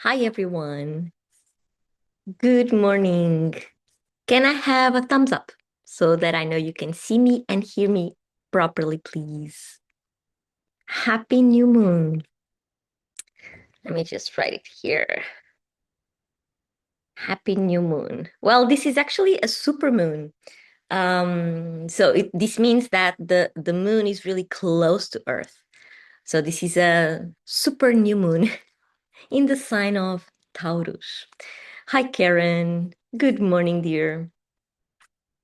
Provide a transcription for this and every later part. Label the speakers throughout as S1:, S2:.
S1: Hi, everyone. Good morning. Can I have a thumbs up so that I know you can see me and hear me properly, please? Happy new moon. Let me just write it here. Happy new moon. Well, this is actually a super moon. This means that the moon is really close to Earth. So this is a super new moon in the sign of Taurus. Hi, Karen. Good morning, dear.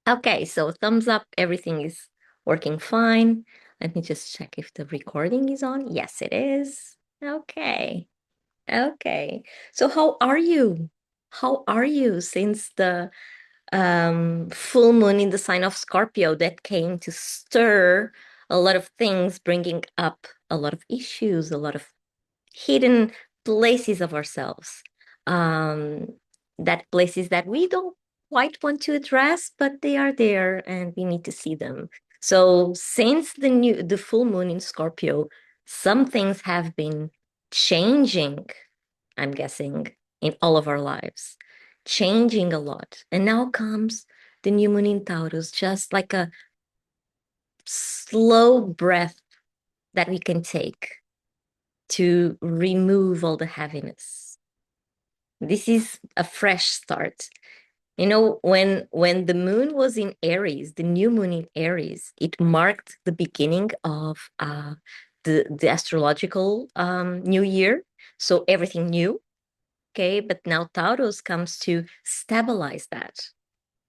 S1: Okay, so thumbs up, everything is working fine. Let me just check if the recording is on. Yes, it is. Okay. Okay. So how are you? How are you since the full moon in the sign of Scorpio that came to stir a lot of things, bringing up a lot of issues, a lot of hidden places of ourselves, um, that places that we don't quite want to address, but they are there and we need to see them. So since the full moon in Scorpio, some things have been changing, I'm guessing, in all of our lives, changing a lot. And now comes the new moon in Taurus, just like a slow breath that we can take to remove all the heaviness. This is a fresh start. You know, when the moon was in Aries, the new moon in Aries, it marked the beginning of the astrological new year. So everything new, okay? But now Taurus comes to stabilize that.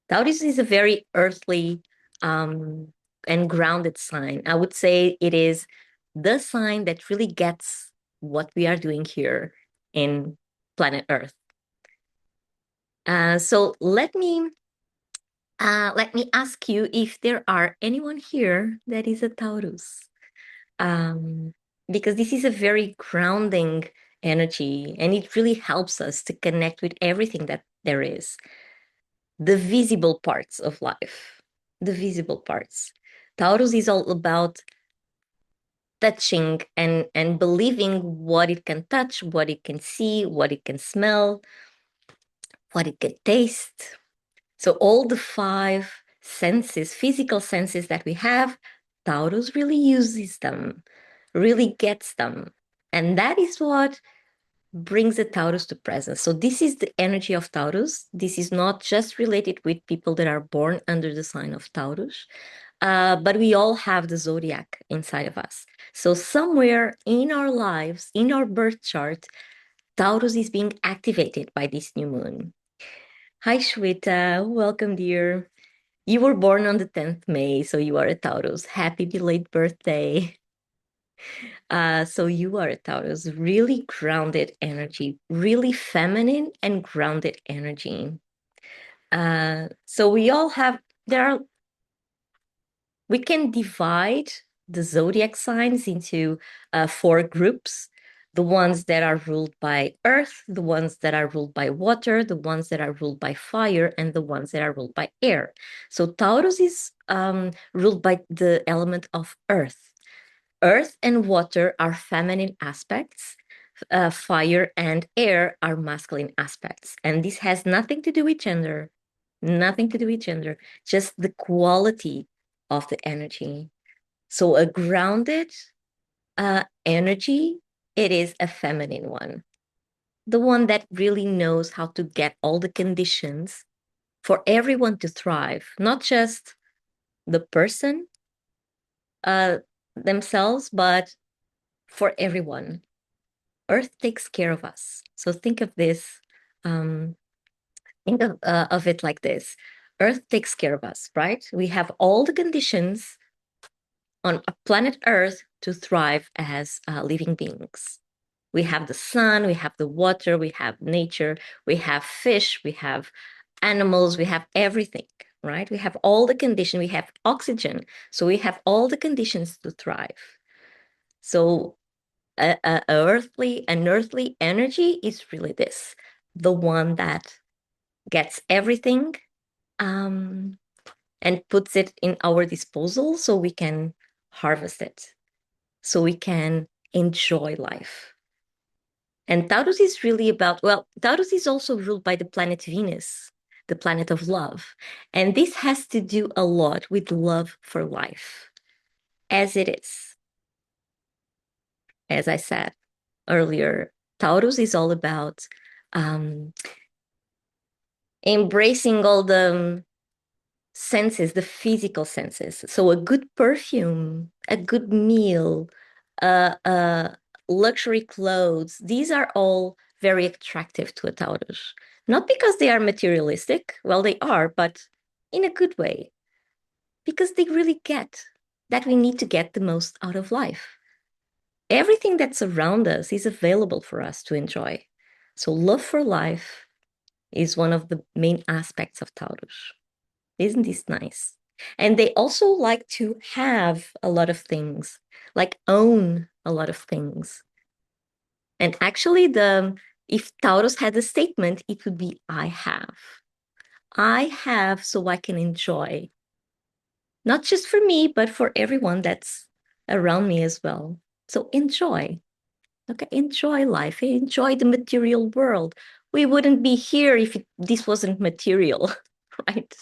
S1: Taurus is a very earthly um, and grounded sign. I would say it is the sign that really gets what we are doing here in planet Earth. So let me ask you if there are anyone here that is a Taurus, um, because this is a very grounding energy, and it really helps us to connect with everything that there is, the visible parts of life, the visible parts. Taurus is all about touching and believing what it can touch, what it can see, what it can smell, what it can taste. So all the five senses, physical senses that we have, Taurus really uses them, really gets them. And that is what brings the Taurus to presence. So this is the energy of Taurus. This is not just related with people that are born under the sign of Taurus, but we all have the zodiac inside of us. So somewhere in our lives, in our birth chart, Taurus is being activated by this new moon. Hi, Shweta. Welcome, dear. You were born on the 10th May, so you are a Taurus. Happy belated birthday. So you are a Taurus, really grounded energy, really feminine and grounded energy. So we all have, there are, we can divide the zodiac signs into four groups. The ones that are ruled by earth, the ones that are ruled by water, the ones that are ruled by fire, and the ones that are ruled by air. So Taurus is ruled by the element of earth. Earth and water are feminine aspects. Fire and air are masculine aspects. And this has nothing to do with gender, nothing to do with gender, just the quality of the energy. So a grounded energy, it is a feminine one, the one that really knows how to get all the conditions for everyone to thrive, not just the person uh, themselves, but for everyone. Earth takes care of us. So think of this, um, think of it like this. Earth takes care of us, right? We have all the conditions on planet Earth to thrive as living beings. We have the sun, we have the water, we have nature, we have fish, we have animals, we have everything, right? We have all the conditions, we have oxygen. So we have all the conditions to thrive. So an earthly energy is really this, the one that gets everything um, and puts it in our disposal so we can harvest it, so we can enjoy life. And Taurus is really about, well, Taurus is also ruled by the planet Venus, the planet of love. And this has to do a lot with love for life, as it is. As I said earlier, Taurus is all about um, embracing all the senses, the physical senses. So a good perfume, a good meal, luxury clothes, these are all very attractive to a Taurus. Not because they are materialistic, well, they are, but in a good way, because they really get that we need to get the most out of life. Everything that's around us is available for us to enjoy. So love for life is one of the main aspects of Taurus. Isn't this nice? And they also like to have a lot of things, like own a lot of things. And actually, the if Taurus had a statement, it would be I have. I have so I can enjoy. Not just for me, but for everyone that's around me as well. So enjoy. Okay, enjoy life, enjoy the material world. We wouldn't be here if this wasn't material, right?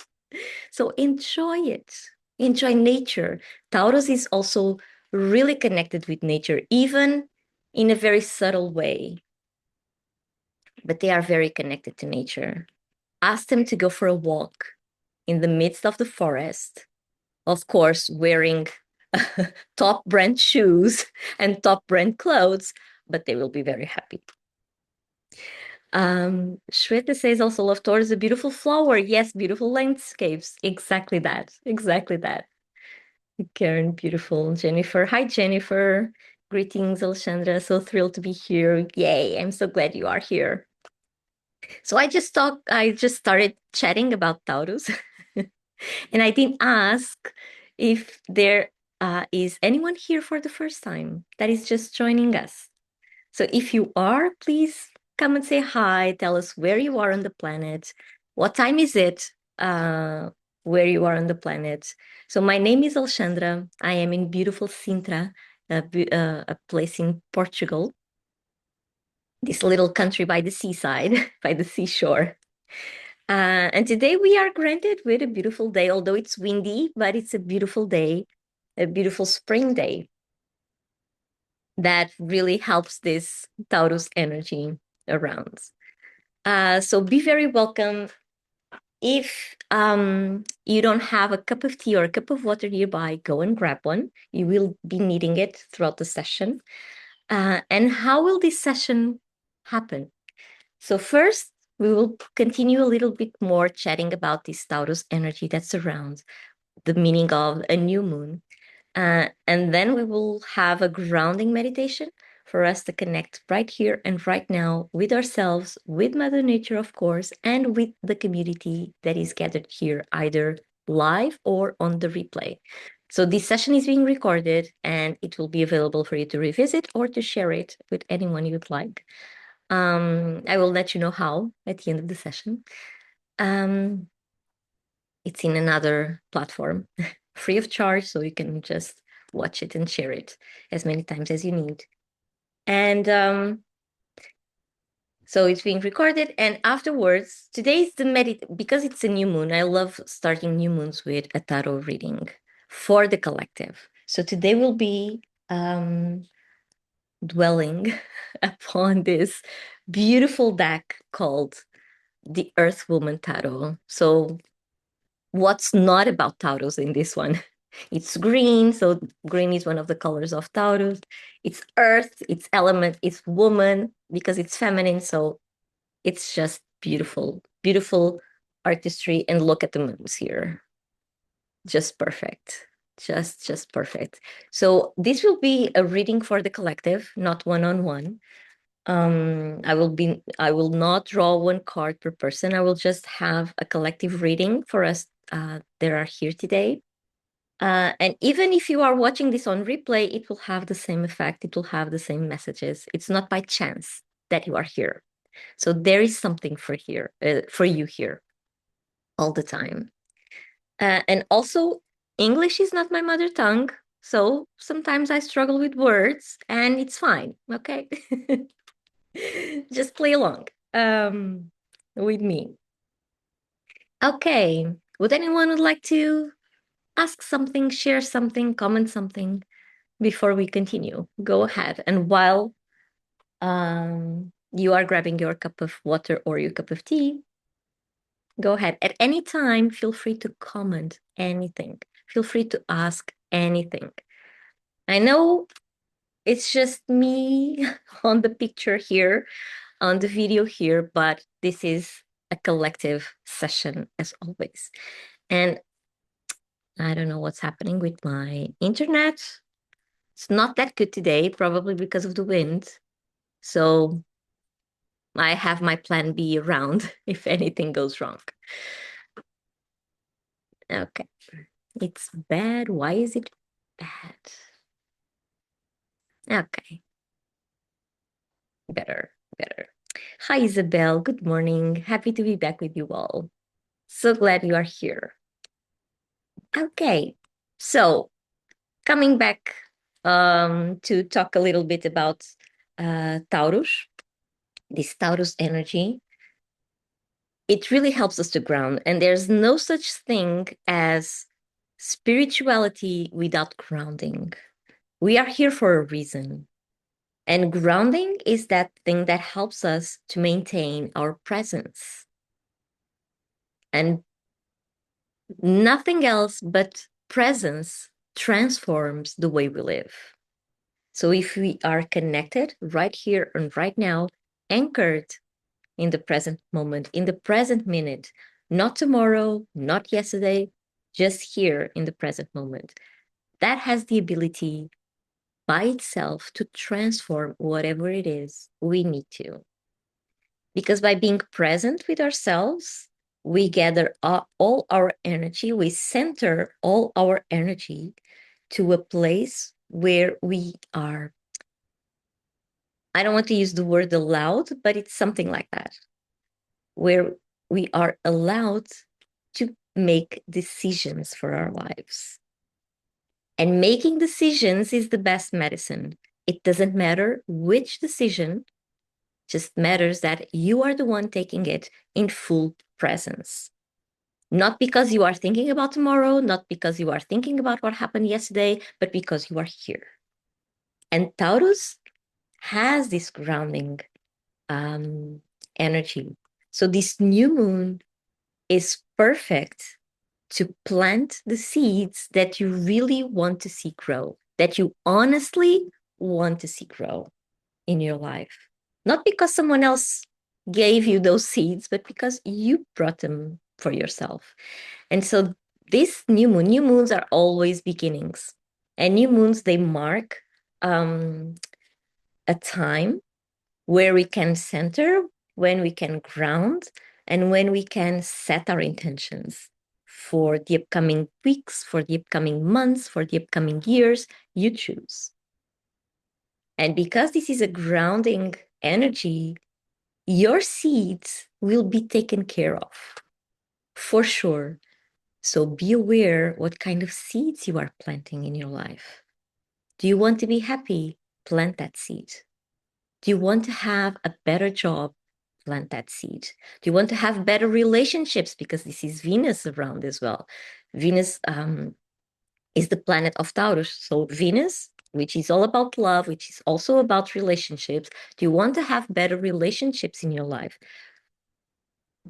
S1: So enjoy it. Enjoy nature. Taurus is also really connected with nature, even in a very subtle way, but they are very connected to nature. Ask them to go for a walk in the midst of the forest, of course, wearing top brand shoes and top brand clothes, but they will be very happy. Shweta says also love Taurus, a beautiful flower. Yes, beautiful landscapes. Exactly that. Exactly that. Karen, beautiful. Jennifer. Hi, Jennifer. Greetings, Alexandra. So thrilled to be here. Yay. I'm so glad you are here. So I just started chatting about Taurus. And I didn't ask if there is anyone here for the first time that is just joining us. So if you are, please come and say hi. Tell us where you are on the planet. What time is it? Where you are on the planet. So my name is Alexandra. I am in beautiful Sintra, a place in Portugal, this little country by the seaside, by the seashore. And today we are granted with a beautiful day, although it's windy, but it's a beautiful day, a beautiful spring day that really helps this Taurus energy around. So be very welcome. If you don't have a cup of tea or a cup of water nearby, go and grab one. You will be needing it throughout the session. And how will this session happen? So first, we will continue a little bit more chatting about this Taurus energy that surrounds the meaning of a new moon. And then we will have a grounding meditation for us to connect right here and right now with ourselves, with Mother Nature, of course, and with the community that is gathered here, either live or on the replay. So this session is being recorded and it will be available for you to revisit or to share it with anyone you'd like. I will let you know how at the end of the session. It's in another platform, free of charge, so you can just watch it and share it as many times as you need. And so it's being recorded, and afterwards, today's the because it's a new moon. I love starting new moons with a tarot reading for the collective. So today we'll be dwelling upon this beautiful deck called the Earth Woman Tarot. So what's not about Taurus in this one? It's green, so green is one of the colors of Taurus. It's earth, it's element, it's woman because it's feminine, so it's just beautiful, beautiful artistry. And look at the moons here, just perfect, just perfect. So this will be a reading for the collective, not one-on-one. I will not draw one card per person. I will just have a collective reading for us that are here today. And even if you are watching this on replay, it will have the same effect. It will have the same messages. It's not by chance that you are here. So there is something for you here all the time. And also, English is not my mother tongue. So sometimes I struggle with words and it's fine. Okay. Just play along with me. Okay. Would anyone would like to ask something, share something, comment something before we continue? Go ahead. And while you are grabbing your cup of water or your cup of tea, go ahead. At any time, feel free to comment anything. Feel free to ask anything. I know it's just me on the picture here, on the video here, but this is a collective session as always. And I don't know what's happening with my internet. It's not that good today, probably because of the wind. So I have my plan B around if anything goes wrong. Okay. It's bad. Why is it bad? Okay. Better, better. Hi, Isabel. Good morning. Happy to be back with you all. So glad you are here. Okay. So coming back to talk a little bit about Taurus, this Taurus energy, it really helps us to ground. And there's no such thing as spirituality without grounding. We are here for a reason. And grounding is that thing that helps us to maintain our presence. And nothing else but presence transforms the way we live. So if we are connected right here and right now, anchored in the present moment, in the present minute, not tomorrow, not yesterday, just here in the present moment, that has the ability by itself to transform whatever it is we need to. Because by being present with ourselves, we gather all our energy, we center all our energy to a place where we are. I don't want to use the word allowed, but it's something like that, where we are allowed to make decisions for our lives. And making decisions is the best medicine. It doesn't matter which decision, just matters that you are the one taking it in full presence. Not because you are thinking about tomorrow, not because you are thinking about what happened yesterday, but because you are here. And Taurus has this grounding energy. So this new moon is perfect to plant the seeds that you really want to see grow, that you honestly want to see grow in your life. Not because someone else gave you those seeds, but because you brought them for yourself. And so this new moons are always beginnings. And new moons, they mark a time where we can center, when we can ground, and when we can set our intentions for the upcoming weeks, for the upcoming months, for the upcoming years. You choose. And because this is a grounding energy, your seeds will be taken care of for sure. So be aware what kind of seeds you are planting in your life. Do you want to be happy? Plant that seed. Do you want to have a better job? Plant that seed. Do you want to have better relationships? Because this is Venus around as well. Venus is the planet of Taurus. So Venus, which is all about love, which is also about relationships. Do you want to have better relationships in your life?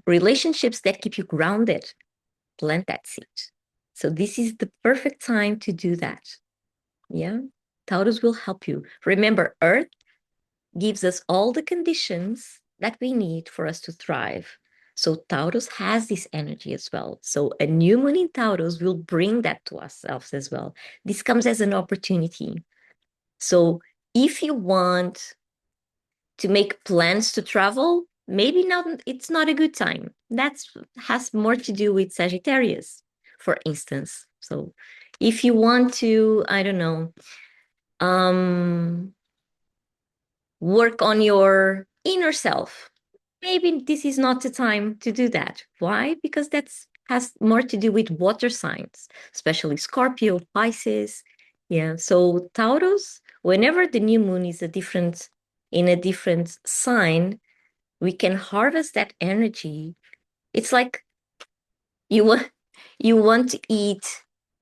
S1: Relationships that keep you grounded. Plant that seed. So this is the perfect time to do that. Yeah. Taurus will help you. Remember, Earth gives us all the conditions that we need for us to thrive. So Taurus has this energy as well. So a new moon in Taurus will bring that to ourselves as well. This comes as an opportunity. So if you want to make plans to travel, maybe it's not a good time. That has more to do with Sagittarius, for instance. So if you want to, I don't know, work on your inner self, maybe this is not the time to do that. Why? Because that has more to do with water signs, especially Scorpio, Pisces. Yeah. So Taurus, whenever the new moon is a different, in a different sign, we can harvest that energy. It's like you want you want to eat,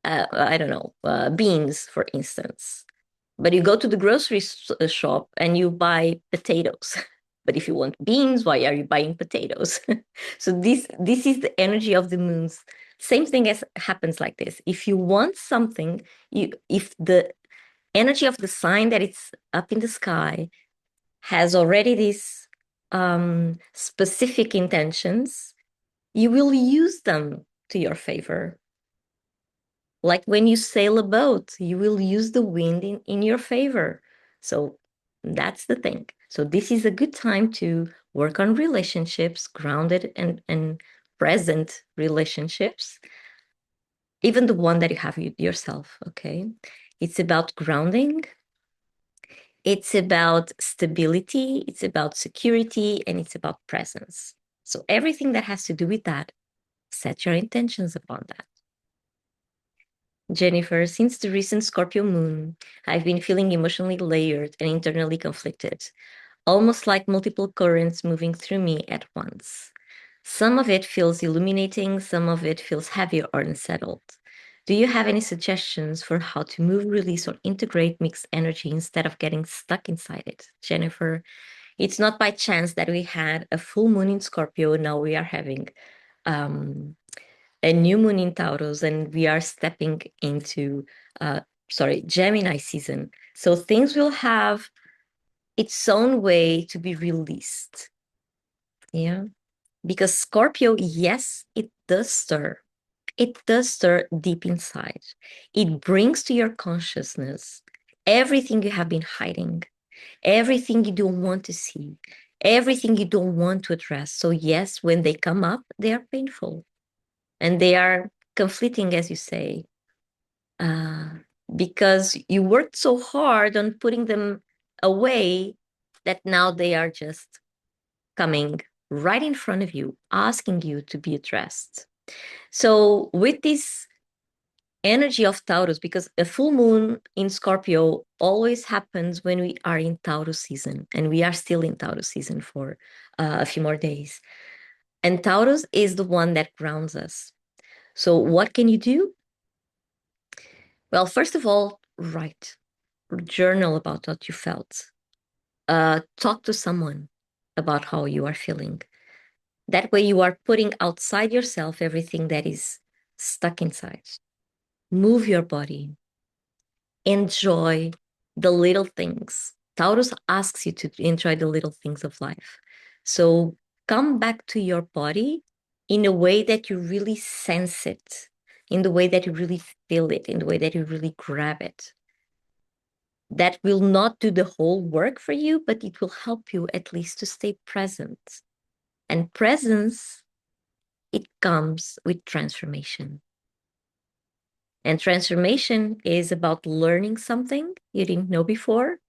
S1: I don't know, beans, for instance, but you go to the grocery shop and you buy potatoes. But if you want beans, why are you buying potatoes? So this is the energy of the moons. Same thing as happens like this. If you want something, if the energy of the sign that it's up in the sky has already these specific intentions, you will use them to your favor. Like when you sail a boat, you will use the wind in your favor. So that's the thing. So this is a good time to work on relationships, grounded and present relationships, even the one that you have yourself. Okay. It's about grounding. It's about stability. It's about security, and it's about presence. So everything that has to do with that, set your intentions upon that. Jennifer, since the recent Scorpio moon, I've been feeling emotionally layered and internally conflicted, almost like multiple currents moving through me at once. Some of it feels illuminating, some of it feels heavy or unsettled. Do you have any suggestions for how to move, release, or integrate mixed energy instead of getting stuck inside it? Jennifer, it's not by chance that we had a full moon in Scorpio. Now we are having um, a new moon in Taurus, and we are stepping into, Gemini season. So things will have its own way to be released. Yeah. Because Scorpio, yes, it does stir. It does stir deep inside. It brings to your consciousness everything you have been hiding, everything you don't want to see, everything you don't want to address. So, yes, when they come up, they are painful and they are conflicting, as you say, uh, because you worked so hard on putting them away that now they are just coming right in front of you, asking you to be addressed. So, with this energy of Taurus, because a full moon in Scorpio always happens when we are in Taurus season, and we are still in Taurus season for a few more days. And Taurus is the one that grounds us. So, what can you do? Well, first of all, write, journal about what you felt. Talk to someone about how you are feeling. That way, you are putting outside yourself everything that is stuck inside. Move your body. Enjoy the little things. Taurus asks you to enjoy the little things of life. So come back to your body in a way that you really sense it, in the way that you really feel it, in the way that you really grab it. That will not do the whole work for you, but it will help you at least to stay present. And presence, it comes with transformation. And transformation is about learning something you didn't know before,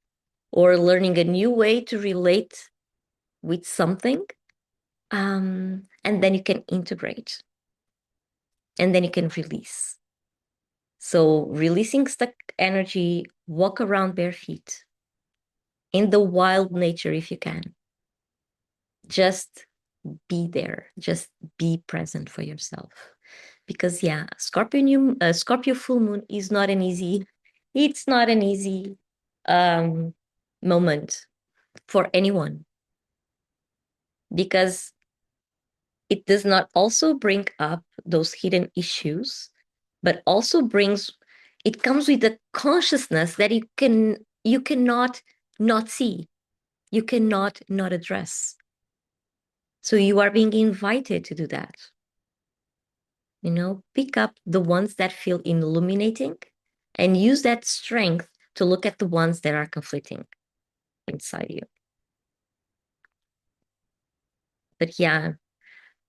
S1: or learning a new way to relate with something. And then you can integrate, and then you can release. So, releasing stuck energy, walk around bare feet in the wild nature if you can. Just be there, just be present for yourself. Because, yeah, Scorpio full moon is not an easy, it's not an easy moment for anyone, because it does not also bring up those hidden issues, but also brings, it comes with the consciousness that you cannot not see, you cannot not address. So you are being invited to do that. Pick up the ones that feel illuminating and use that strength to look at the ones that are conflicting inside you. But yeah,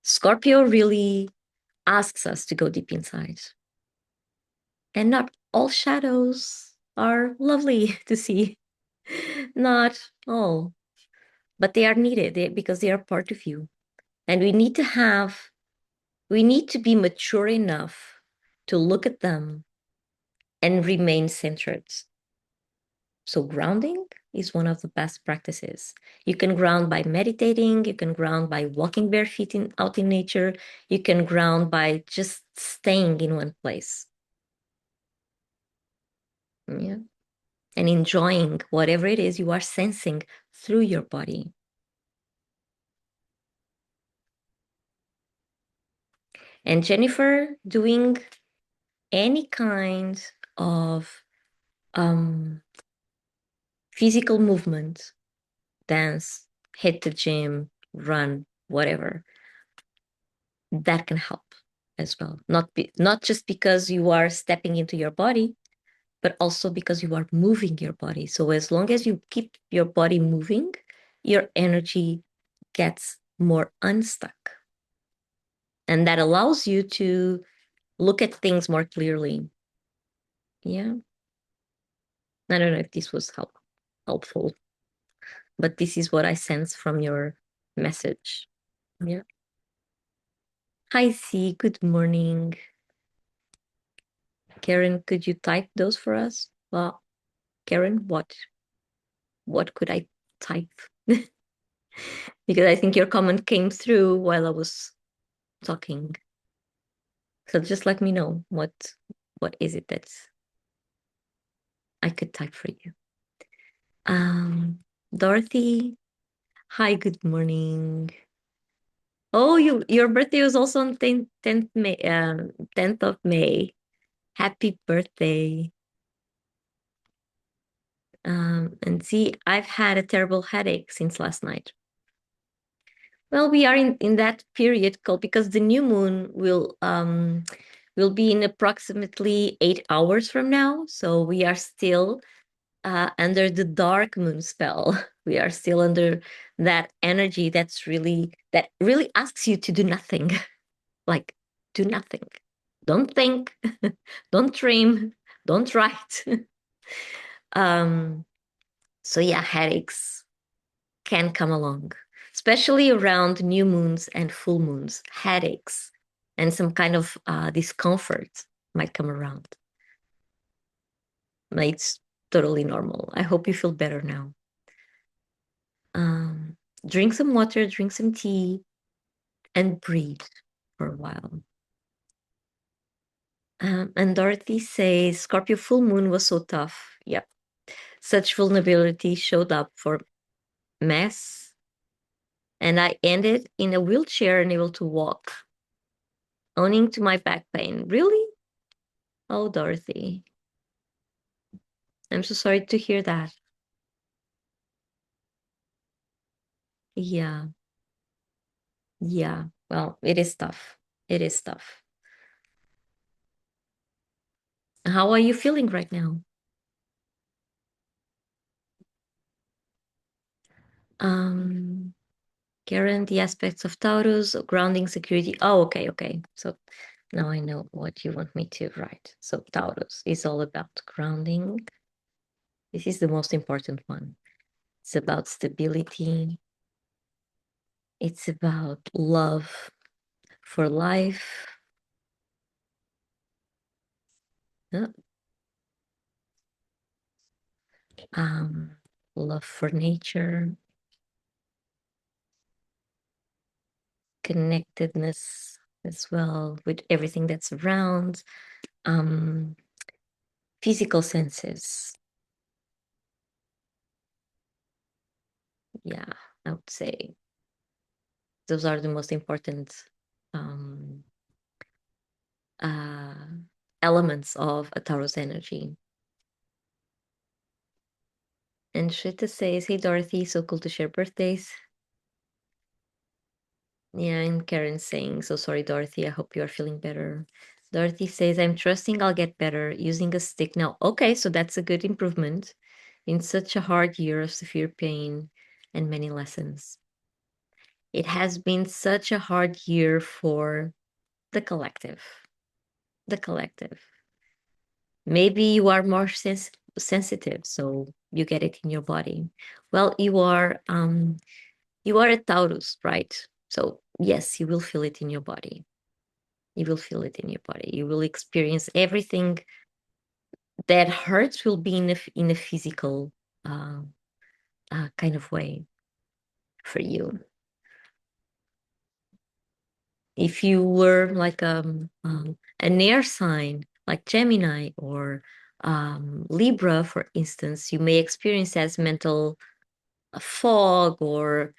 S1: Scorpio really asks us to go deep inside. And not all shadows are lovely to see. Not all, but they are needed because they are part of you. And we need to be mature enough to look at them and remain centered. So grounding is one of the best practices. You can ground by meditating, you can ground by walking bare feet out in nature, you can ground by just staying in one place. Yeah. And enjoying whatever it is you are sensing through your body. And Jennifer, doing any kind of physical movement, dance, hit the gym, run, whatever, that can help as well. Not just because you are stepping into your body, but also because you are moving your body. So as long as you keep your body moving, your energy gets more unstuck. And that allows you to look at things more clearly. Yeah. I don't know if this was helpful, but this is what I sense from your message. Yeah. Hi, C. Good morning. Karen, could you type those for us? Well, Karen, what could I type? Because I think your comment came through while I was talking. So just let me know what is it that I could type for you. Dorothy, hi, good morning. Oh, your birthday was also on 10th May, 10th of May. Happy birthday. And see, I've had a terrible headache since last night. Well, we are in that period called, because the new moon will be in approximately 8 hours from now. So we are still under the dark moon spell. We are still under that energy that really asks you to do nothing. Like, do nothing. Don't think, don't dream, don't write. um, so yeah, headaches can come along, especially around new moons and full moons. Headaches and some kind of discomfort might come around. It's totally normal. I hope you feel better now. Um, drink some water, drink some tea, and breathe for a while. And Dorothy says, Scorpio full moon was so tough. Yep. Such vulnerability showed up for mess. And I ended in a wheelchair, unable to walk, owning to my back pain. Really? Oh, Dorothy. I'm so sorry to hear that. Yeah. Yeah. Well, it is tough. It is tough. How are you feeling right now? Um, Karen, the aspects of Taurus, grounding, security. Oh, okay, okay. So now I know what you want me to write. So Taurus is all about grounding. This is the most important one. It's about stability. It's about love for life. uh, Um, love for nature, connectedness as well with everything that's around, um, physical senses. Yeah, I would say those are the most important um, uh, elements of a Taurus energy. And Shweta says, hey, Dorothy, so cool to share birthdays. Yeah, and Karen saying, so sorry, Dorothy, I hope you are feeling better. Dorothy says, I'm trusting I'll get better using a stick now. Okay, so that's a good improvement in such a hard year of severe pain and many lessons. It has been such a hard year for the collective. The collective. Maybe you are more sensitive, so you get it in your body. Well, you are a Taurus, right? So yes, you will feel it in your body. You will feel it in your body. You will experience everything that hurts will be in a physical kind of way for you. If you were like an air sign, like Gemini or Libra, for instance, you may experience as mental fog or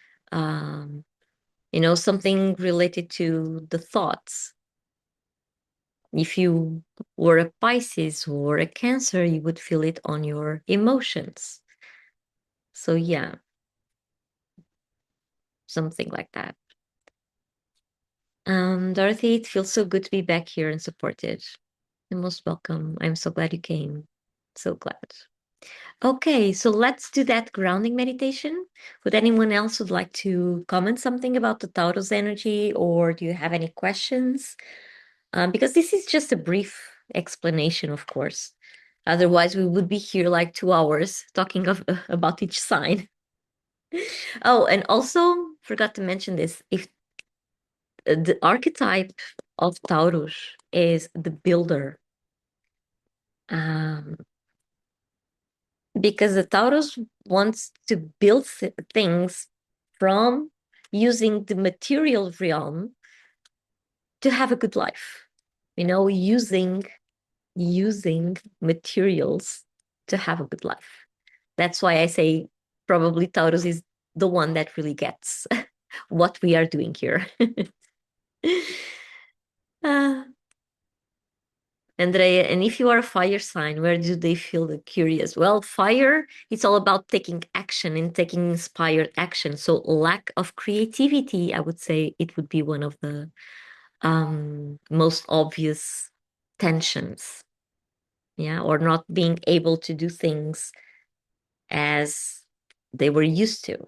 S1: something related to the thoughts. If you were a Pisces or a Cancer, you would feel it on your emotions. So yeah, something like that. Dorothy, it feels so good to be back here and supported. You're most welcome. I'm so glad you came. So glad. Okay, so let's do that grounding meditation. Would anyone else would like to comment something about the Taurus energy, or do you have any questions? Because this is just a brief explanation, of course. Otherwise, we would be here like 2 hours talking about each sign. Oh, and also forgot to mention this. If the archetype of Taurus is the builder, um, because the Taurus wants to build things from using the material realm to have a good life. Using materials to have a good life. That's why I say probably Taurus is the one that really gets what we are doing here. uh, Andrea, and if you are a fire sign, where do they feel the curious? Well, fire, it's all about taking action and taking inspired action. So lack of creativity, I would say it would be one of the most obvious tensions. Yeah, or not being able to do things as they were used to.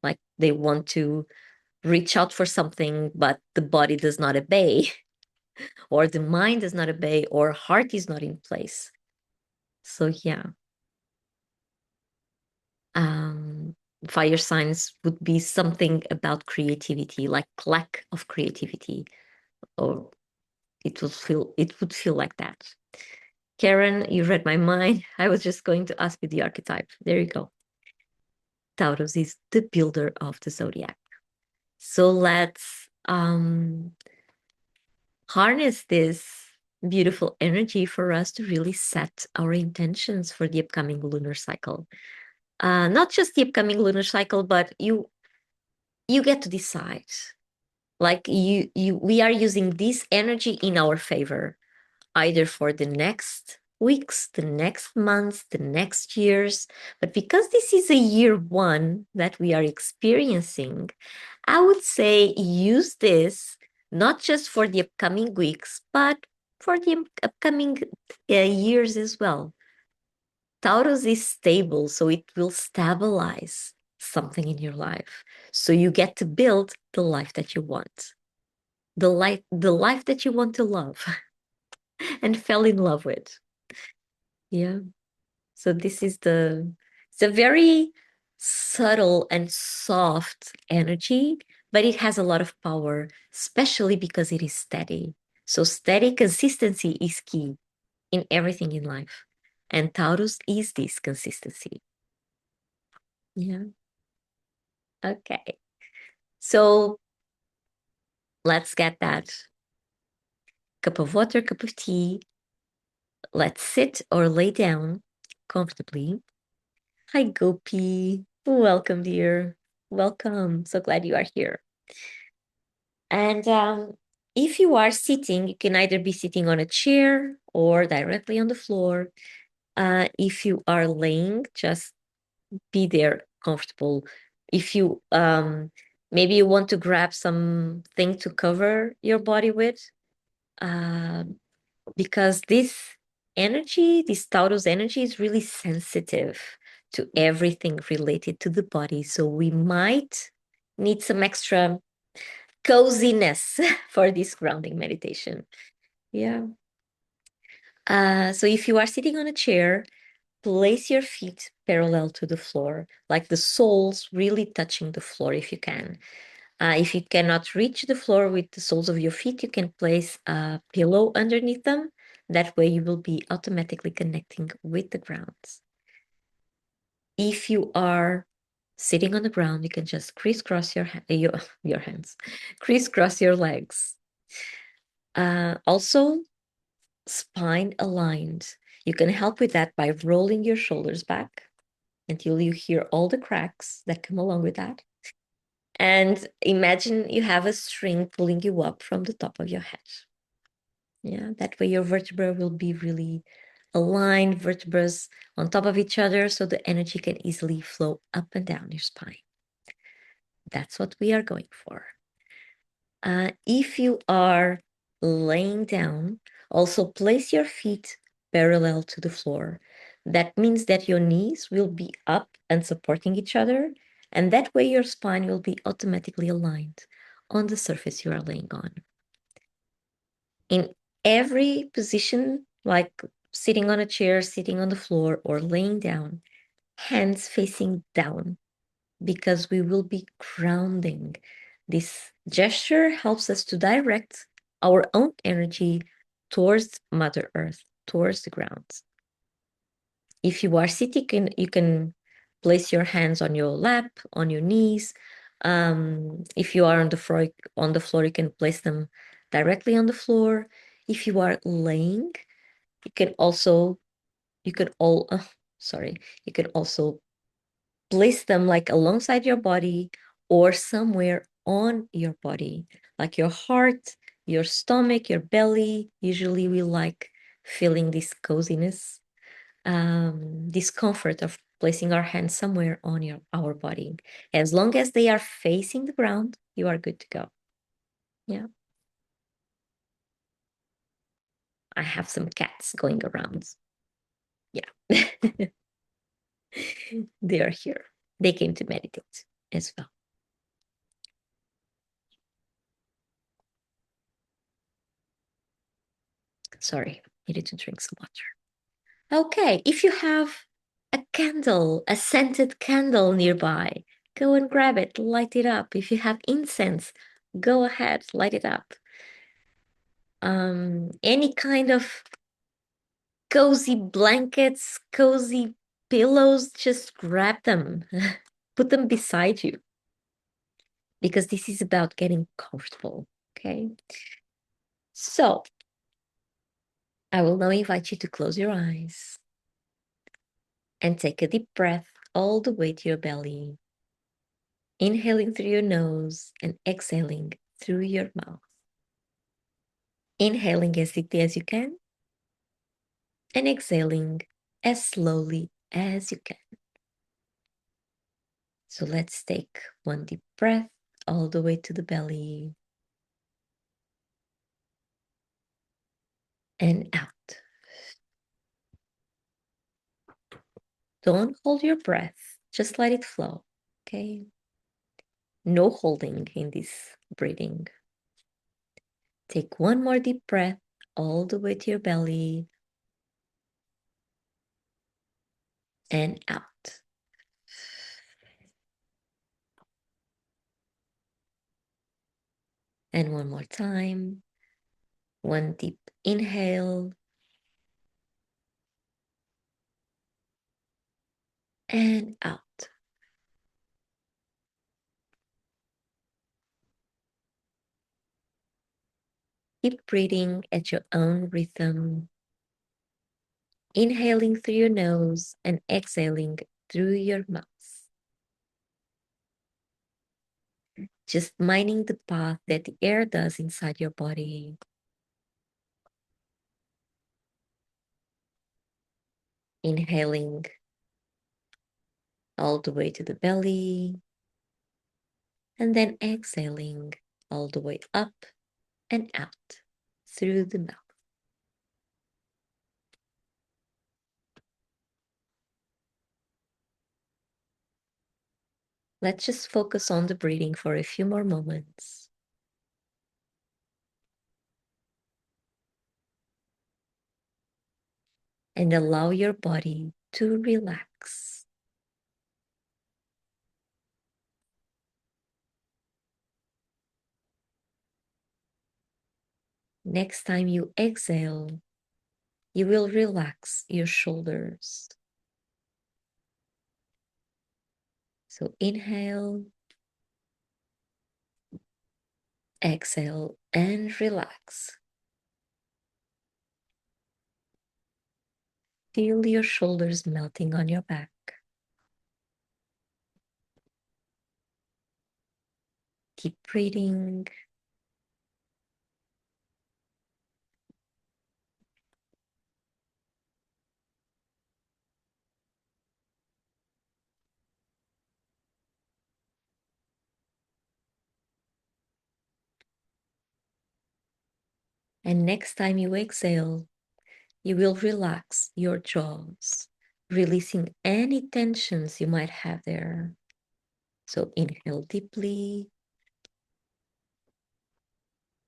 S1: Like they want to reach out for something, but the body does not obey, or the mind does not obey, or heart is not in place. So yeah, um, fire signs would be something about creativity, like lack of creativity, or it would feel like that. Karen, you read my mind. I was just going to ask you the archetype. There you go. Taurus is the builder of the zodiac. So let's harness this beautiful energy for us to really set our intentions for the upcoming lunar cycle. Not just the upcoming lunar cycle, but you get to decide. Like we are using this energy in our favor, either for the next weeks, the next months, the next years. But because this is a year one that we are experiencing, I would say use this not just for the upcoming weeks, but for the upcoming years as well. Taurus is stable, so it will stabilize something in your life. So you get to build the life that you want, the life that you want to love and fell in love with. Yeah. So this is it's a very subtle and soft energy, but it has a lot of power, especially because it is steady. So steady consistency is key in everything in life. And Taurus is this consistency. Yeah. Okay. So let's get that cup of water, cup of tea. Let's sit or lay down comfortably. Hi, Gopi. Welcome, dear. Welcome. So glad you are here. And if you are sitting, you can either be sitting on a chair or directly on the floor. If you are laying, just be there comfortable. If you maybe you want to grab something to cover your body with, uh, because this Taurus energy is really sensitive to everything related to the body. So we might need some extra coziness for this grounding meditation. Yeah. So if you are sitting on a chair, place your feet parallel to the floor, like the soles really touching the floor if you can. If you cannot reach the floor with the soles of your feet, you can place a pillow underneath them. That way you will be automatically connecting with the ground. If you are sitting on the ground, you can just crisscross your hands, crisscross your legs. Also, spine aligned. You can help with that by rolling your shoulders back until you hear all the cracks that come along with that. And imagine you have a string pulling you up from the top of your head. Yeah, that way your vertebra will be really aligned, vertebrae on top of each other, so the energy can easily flow up and down your spine. That's what we are going for. If you are laying down, also place your feet parallel to the floor. That means that your knees will be up and supporting each other, and that way your spine will be automatically aligned on the surface you are laying on. In every position, like sitting on a chair, sitting on the floor, or laying down, hands facing down, because we will be grounding. This gesture helps us to direct our own energy towards Mother Earth, towards the ground. If you are sitting, you can place your hands on your lap, on your knees. If you are on the floor, you can place them directly on the floor. If you are laying, you can also you can all sorry you can also place them like alongside your body or somewhere on your body, like your heart, your stomach, your belly. Usually we like feeling this coziness, this comfort of placing our hands somewhere on our body. As long as they are facing the ground, you are good to go. Yeah. I have some cats going around. Yeah. They are here. They came to meditate as well. Sorry, needed to drink some water. Okay, if you have a candle, a scented candle nearby, go and grab it, light it up. If you have incense, go ahead, light it up. Any kind of cozy blankets, cozy pillows, just grab them, put them beside you, because this is about getting comfortable. Okay, so I will now invite you to close your eyes and take a deep breath all the way to your belly, inhaling through your nose and exhaling through your mouth. Inhaling as deeply as you can and exhaling as slowly as you can. So let's take one deep breath all the way to the belly and out. Don't hold your breath, just let it flow, okay? No holding in this breathing. Take one more deep breath all the way to your belly and out. And one more time. One deep inhale and out. Keep breathing at your own rhythm, inhaling through your nose and exhaling through your mouth. Just minding the path that the air does inside your body. Inhaling all the way to the belly, and then exhaling all the way up and out through the mouth. Let's just focus on the breathing for a few more moments. And allow your body to relax. Next time you exhale, you will relax your shoulders. So inhale, exhale, and relax. Feel your shoulders melting on your back. Keep breathing. And next time you exhale, you will relax your jaws, releasing any tensions you might have there. So inhale deeply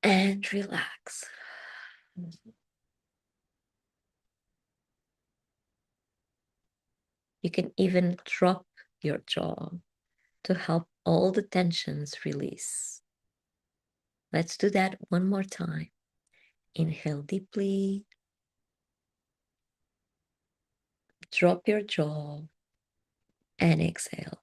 S1: and relax. You can even drop your jaw to help all the tensions release. Let's do that one more time. Inhale deeply, drop your jaw, and exhale.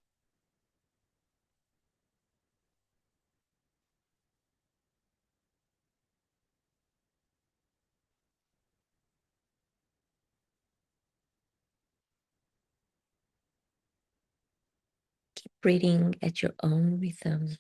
S1: Keep breathing at your own rhythm.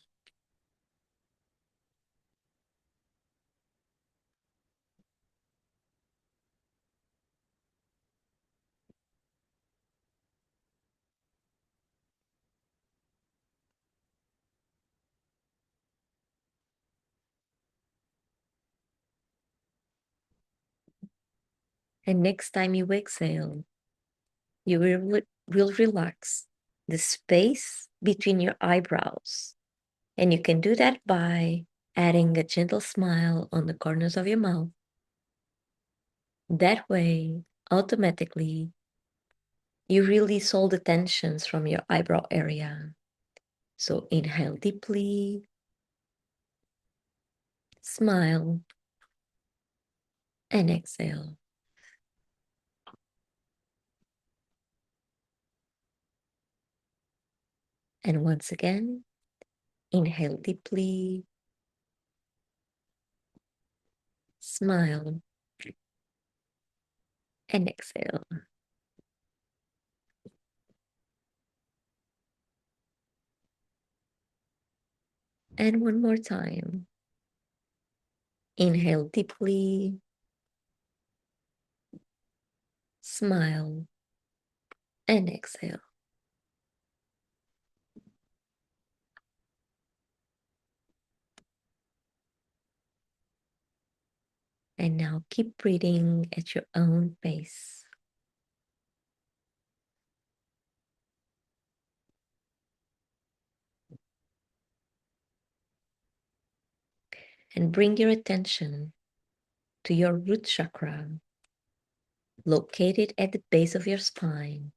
S1: And next time you exhale, you will relax the space between your eyebrows. And you can do that by adding a gentle smile on the corners of your mouth. That way, automatically, you release all the tensions from your eyebrow area. So inhale deeply, smile, and exhale. And once again, inhale deeply, smile, and exhale. And one more time. Inhale deeply, smile, and exhale. And now keep breathing at your own pace. And bring your attention to your root chakra, located at the base of your spine.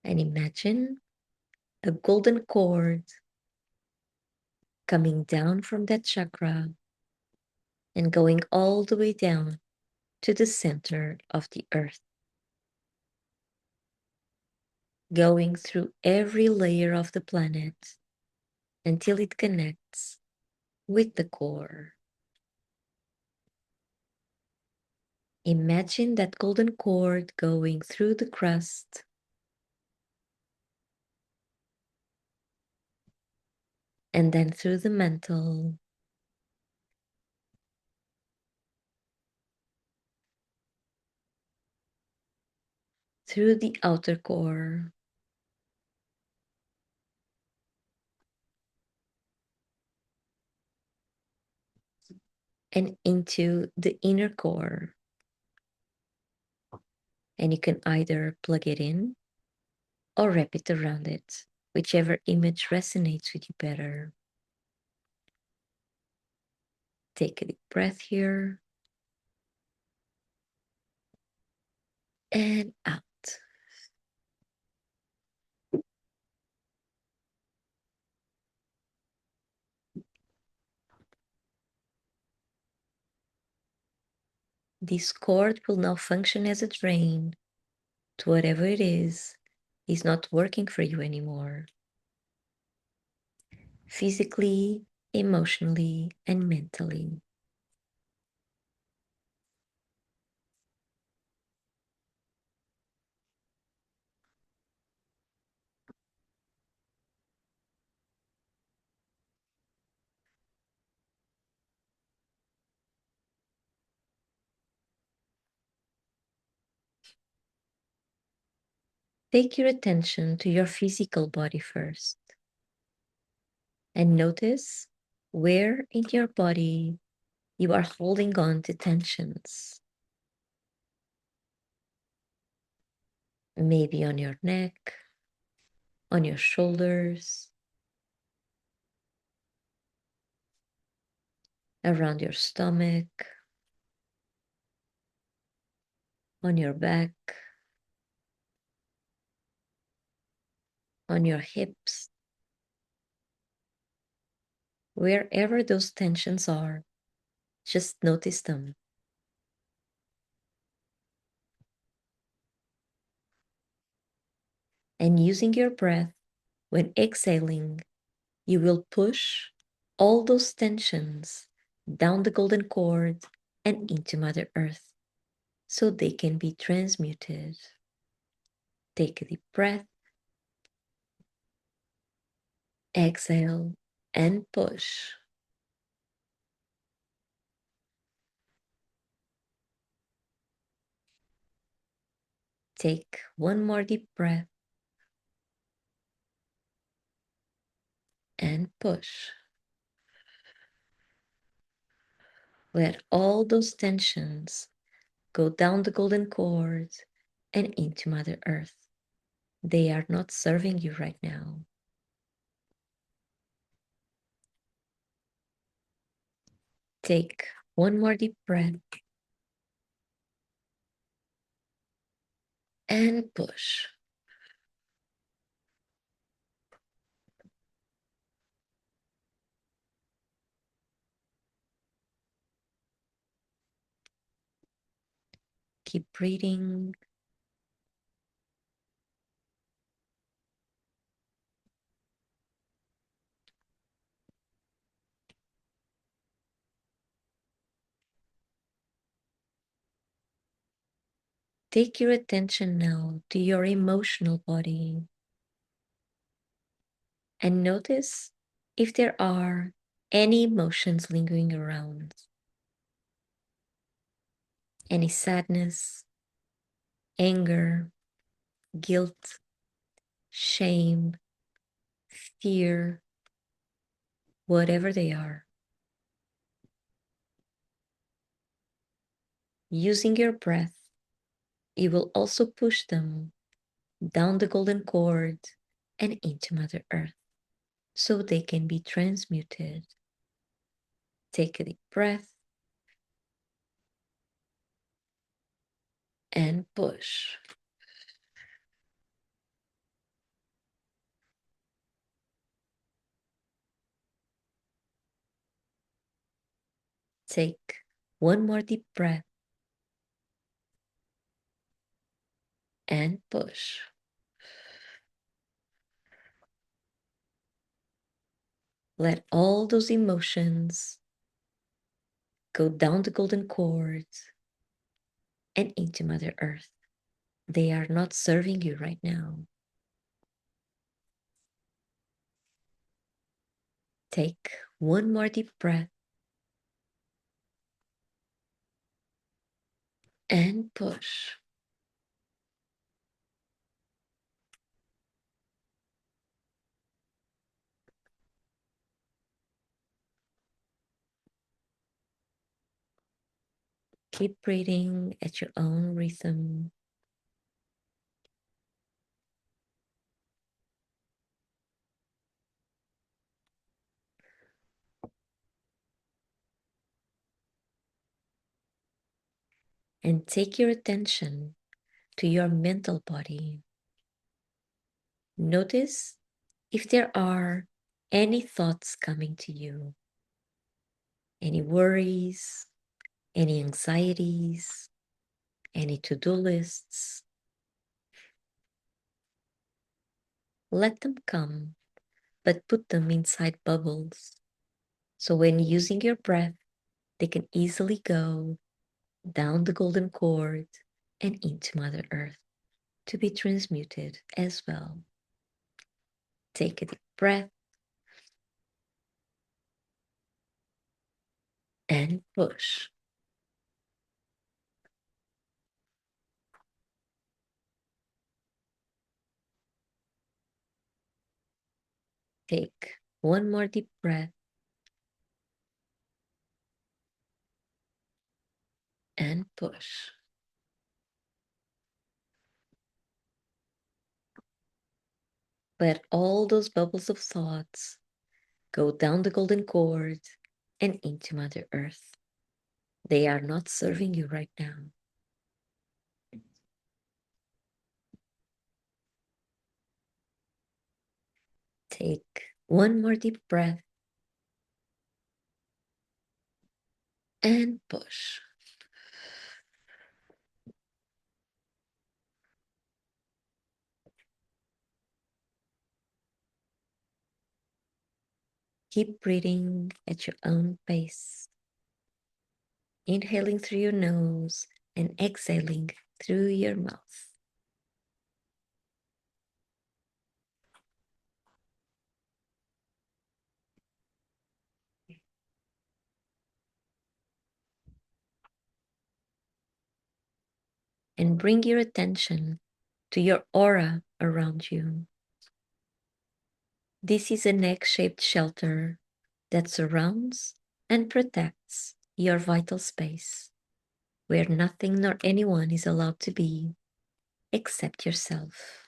S1: And imagine a golden cord coming down from that chakra and going all the way down to the center of the earth, going through every layer of the planet until it connects with the core. Imagine that golden cord going through the crust and then through the mantle, through the outer core, and into the inner core. And you can either plug it in or wrap it around it, whichever image resonates with you better. Take a deep breath here and out. This cord will now function as a drain to whatever it is not working for you anymore. Physically, emotionally, and mentally. Take your attention to your physical body first and notice where in your body you are holding on to tensions. Maybe on your neck, on your shoulders, around your stomach, on your back, on your hips. Wherever those tensions are, just notice them. And using your breath, when exhaling, you will push all those tensions down the golden cord and into Mother Earth so they can be transmuted. Take a deep breath, exhale, and push. Take one more deep breath and push. Let all those tensions go down the golden cord and into Mother Earth. They are not serving you right now. Take one more deep breath and push. Keep breathing. Take your attention now to your emotional body and notice if there are any emotions lingering around. Any sadness, anger, guilt, shame, fear, whatever they are. Using your breath, you will also push them down the golden cord and into Mother Earth so they can be transmuted. Take a deep breath and push. Take one more deep breath and push. Let all those emotions go down the golden cord and into Mother Earth. They are not serving you right now. Take one more deep breath and push. Keep breathing at your own rhythm. And take your attention to your mental body. Notice if there are any thoughts coming to you, any worries, any anxieties, any to-do lists. Let them come, but put them inside bubbles. So when using your breath, they can easily go down the golden cord and into Mother Earth to be transmuted as well. Take a deep breath and push. Take one more deep breath and push. Let all those bubbles of thoughts go down the golden cord and into Mother Earth. They are not serving you right now. Take one more deep breath and push. Keep breathing at your own pace, inhaling through your nose and exhaling through your mouth. And bring your attention to your aura around you. This is an egg-shaped shelter that surrounds and protects your vital space, where nothing nor anyone is allowed to be except yourself.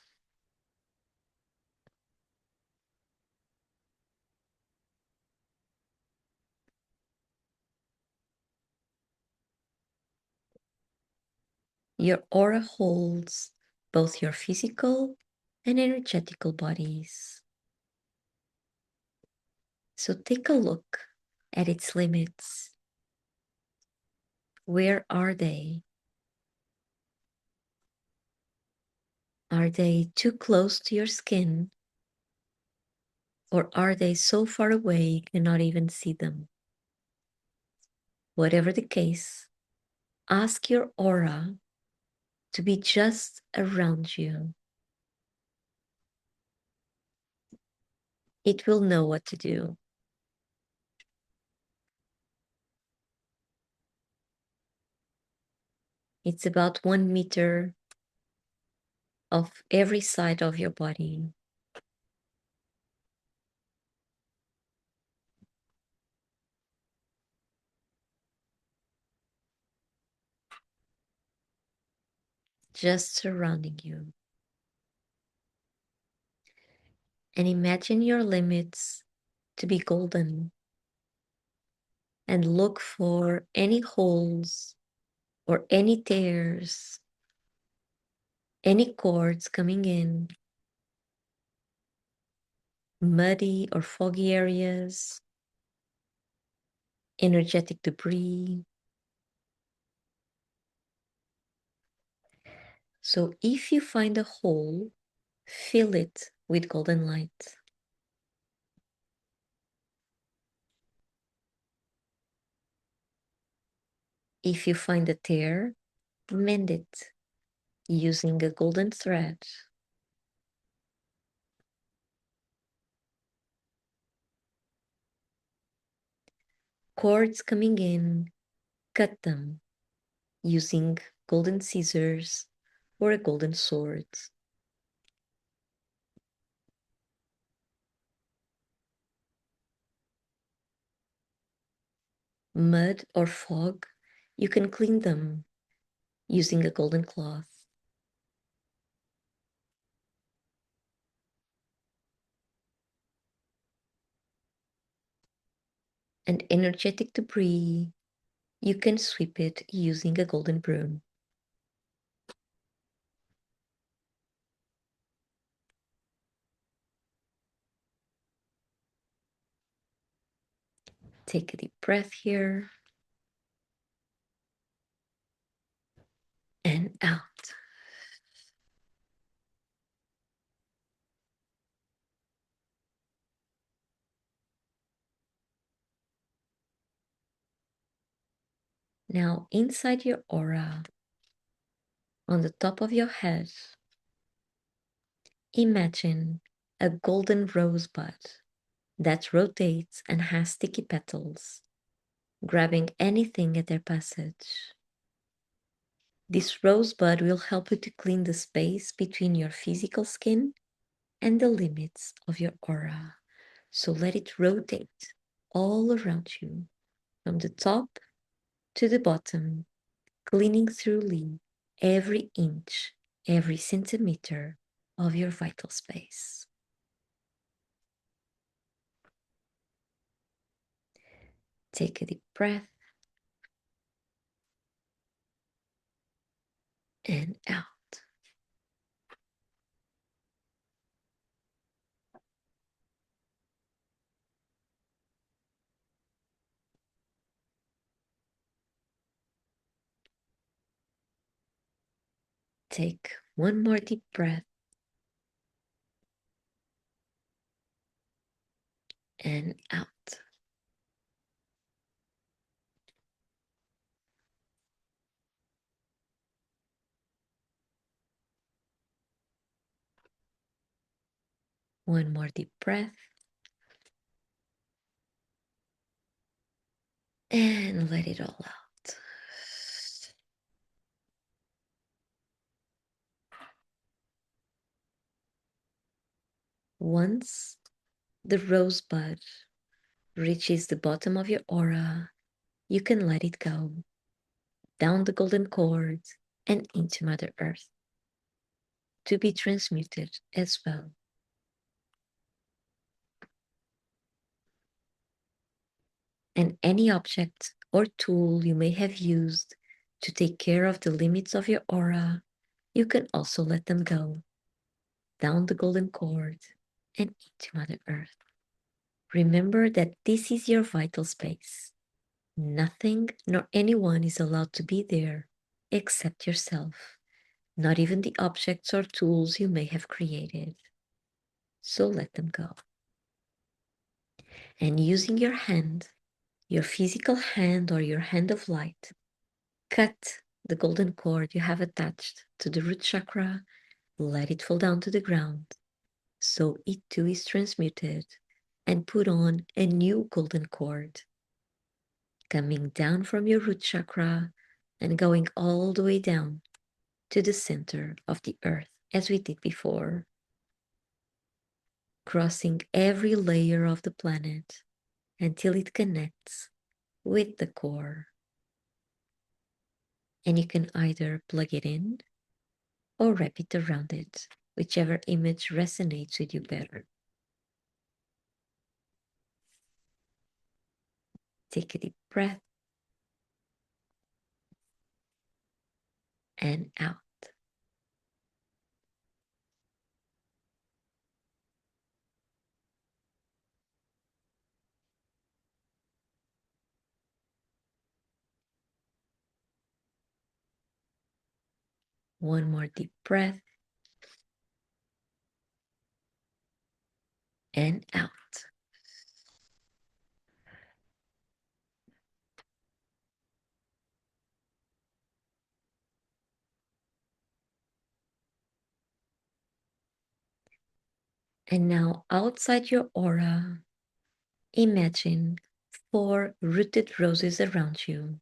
S1: Your aura holds both your physical and energetical bodies. So take a look at its limits. Where are they? Are they too close to your skin? Or are they so far away you cannot even see them? Whatever the case, ask your aura to be just around you. It will know what to do. It's about 1 meter of every side of your body. Just surrounding you. And imagine your limits to be golden. And look for any holes or any tears, any cords coming in, muddy or foggy areas, energetic debris. So if you find a hole, fill it with golden light. If you find a tear, mend it using a golden thread. Cords coming in, cut them using golden scissors or a golden sword. Mud or fog, you can clean them using a golden cloth. And energetic debris, you can sweep it using a golden broom. Take a deep breath here. and out. Now, inside your aura, on the top of your head, imagine a golden rosebud that rotates and has sticky petals, grabbing anything at their passage. This rosebud will help you to clean the space between your physical skin and the limits of your aura. So let it rotate all around you, from the top to the bottom, cleaning thoroughly every inch, every centimeter of your vital space. Take a deep breath and out. Take one more deep breath and out. One more deep breath and let it all out. Once the rosebud reaches the bottom of your aura, you can let it go down the golden cord and into Mother Earth to be transmuted as well. And any object or tool you may have used to take care of the limits of your aura, you can also let them go down the golden cord and into Mother Earth. Remember that this is your vital space. Nothing nor anyone is allowed to be there except yourself, not even the objects or tools you may have created. So let them go. And using your hand, your physical hand or your hand of light, cut the golden cord you have attached to the root chakra, let it fall down to the ground, so it too is transmuted, and put on a new golden cord, coming down from your root chakra and going all the way down to the center of the earth, as we did before, crossing every layer of the planet until it connects with the core. And you can either plug it in or wrap it around it, whichever image resonates with you better. Take a deep breath and out. One more deep breath and out. And now outside your aura, imagine 4 rooted roses around you.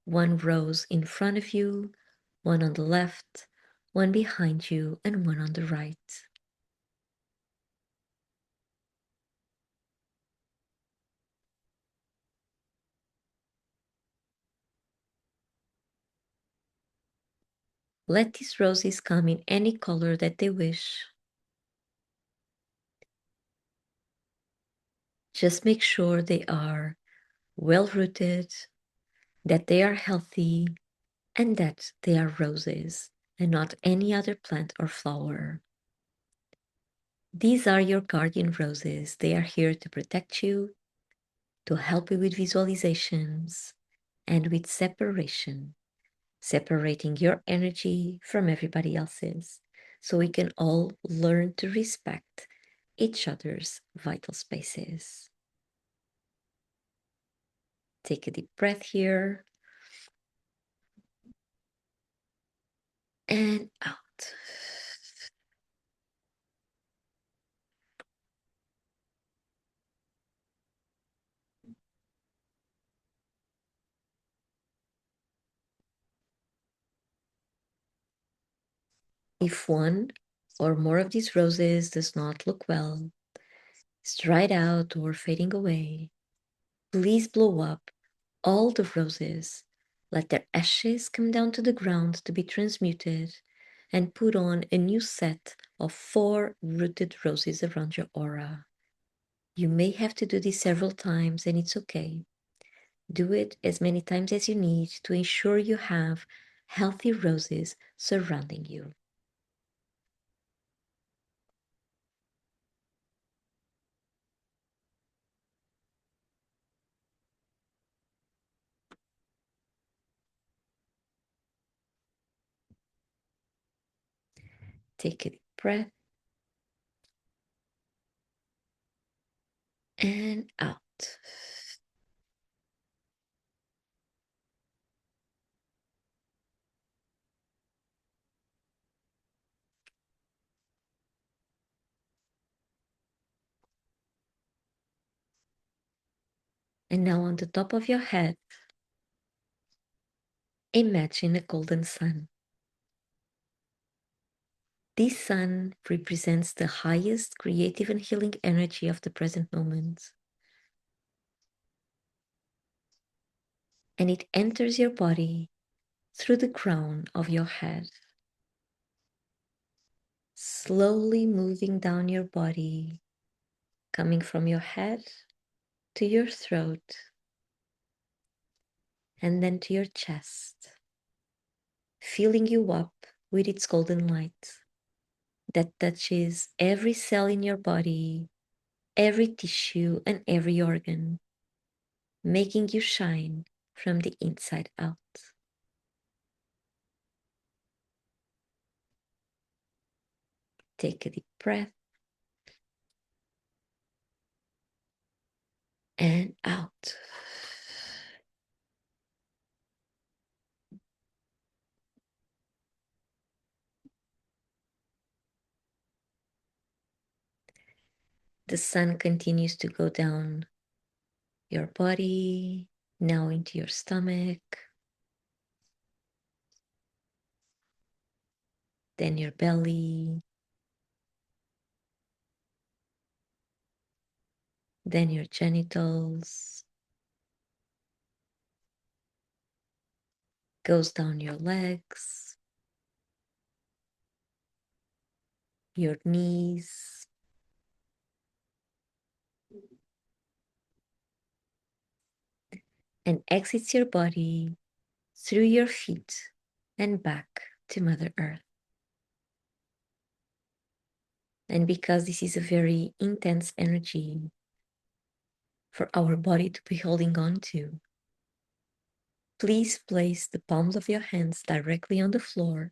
S1: One rose in front of you, one on the left, one behind you, and one on the right. Let these roses come in any color that they wish. Just make sure they are well rooted, that they are healthy, and that they are roses and not any other plant or flower. These are your guardian roses. They are here to protect you, to help you with visualizations and with separation, separating your energy from everybody else's, so we can all learn to respect each other's vital spaces. Take a deep breath here and out. If one or more of these roses does not look well, is dried out or fading away, please blow up all the roses. Let their ashes come down to the ground to be transmuted, and put on a new set of 4 rooted roses around your aura. You may have to do this several times, and it's okay. Do it as many times as you need to ensure you have healthy roses surrounding you. Take a deep breath and out. And now on the top of your head, imagine a golden sun. This sun represents the highest creative and healing energy of the present moment. And it enters your body through the crown of your head, slowly moving down your body, coming from your head to your throat, and then to your chest, filling you up with its golden light that touches every cell in your body, every tissue, and every organ, making you shine from the inside out. Take a deep breath and out. The sun continues to go down your body, now into your stomach, then your belly, then your genitals, goes down your legs, your knees, and exits your body through your feet and back to Mother Earth. And because this is a very intense energy for our body to be holding on to, please place the palms of your hands directly on the floor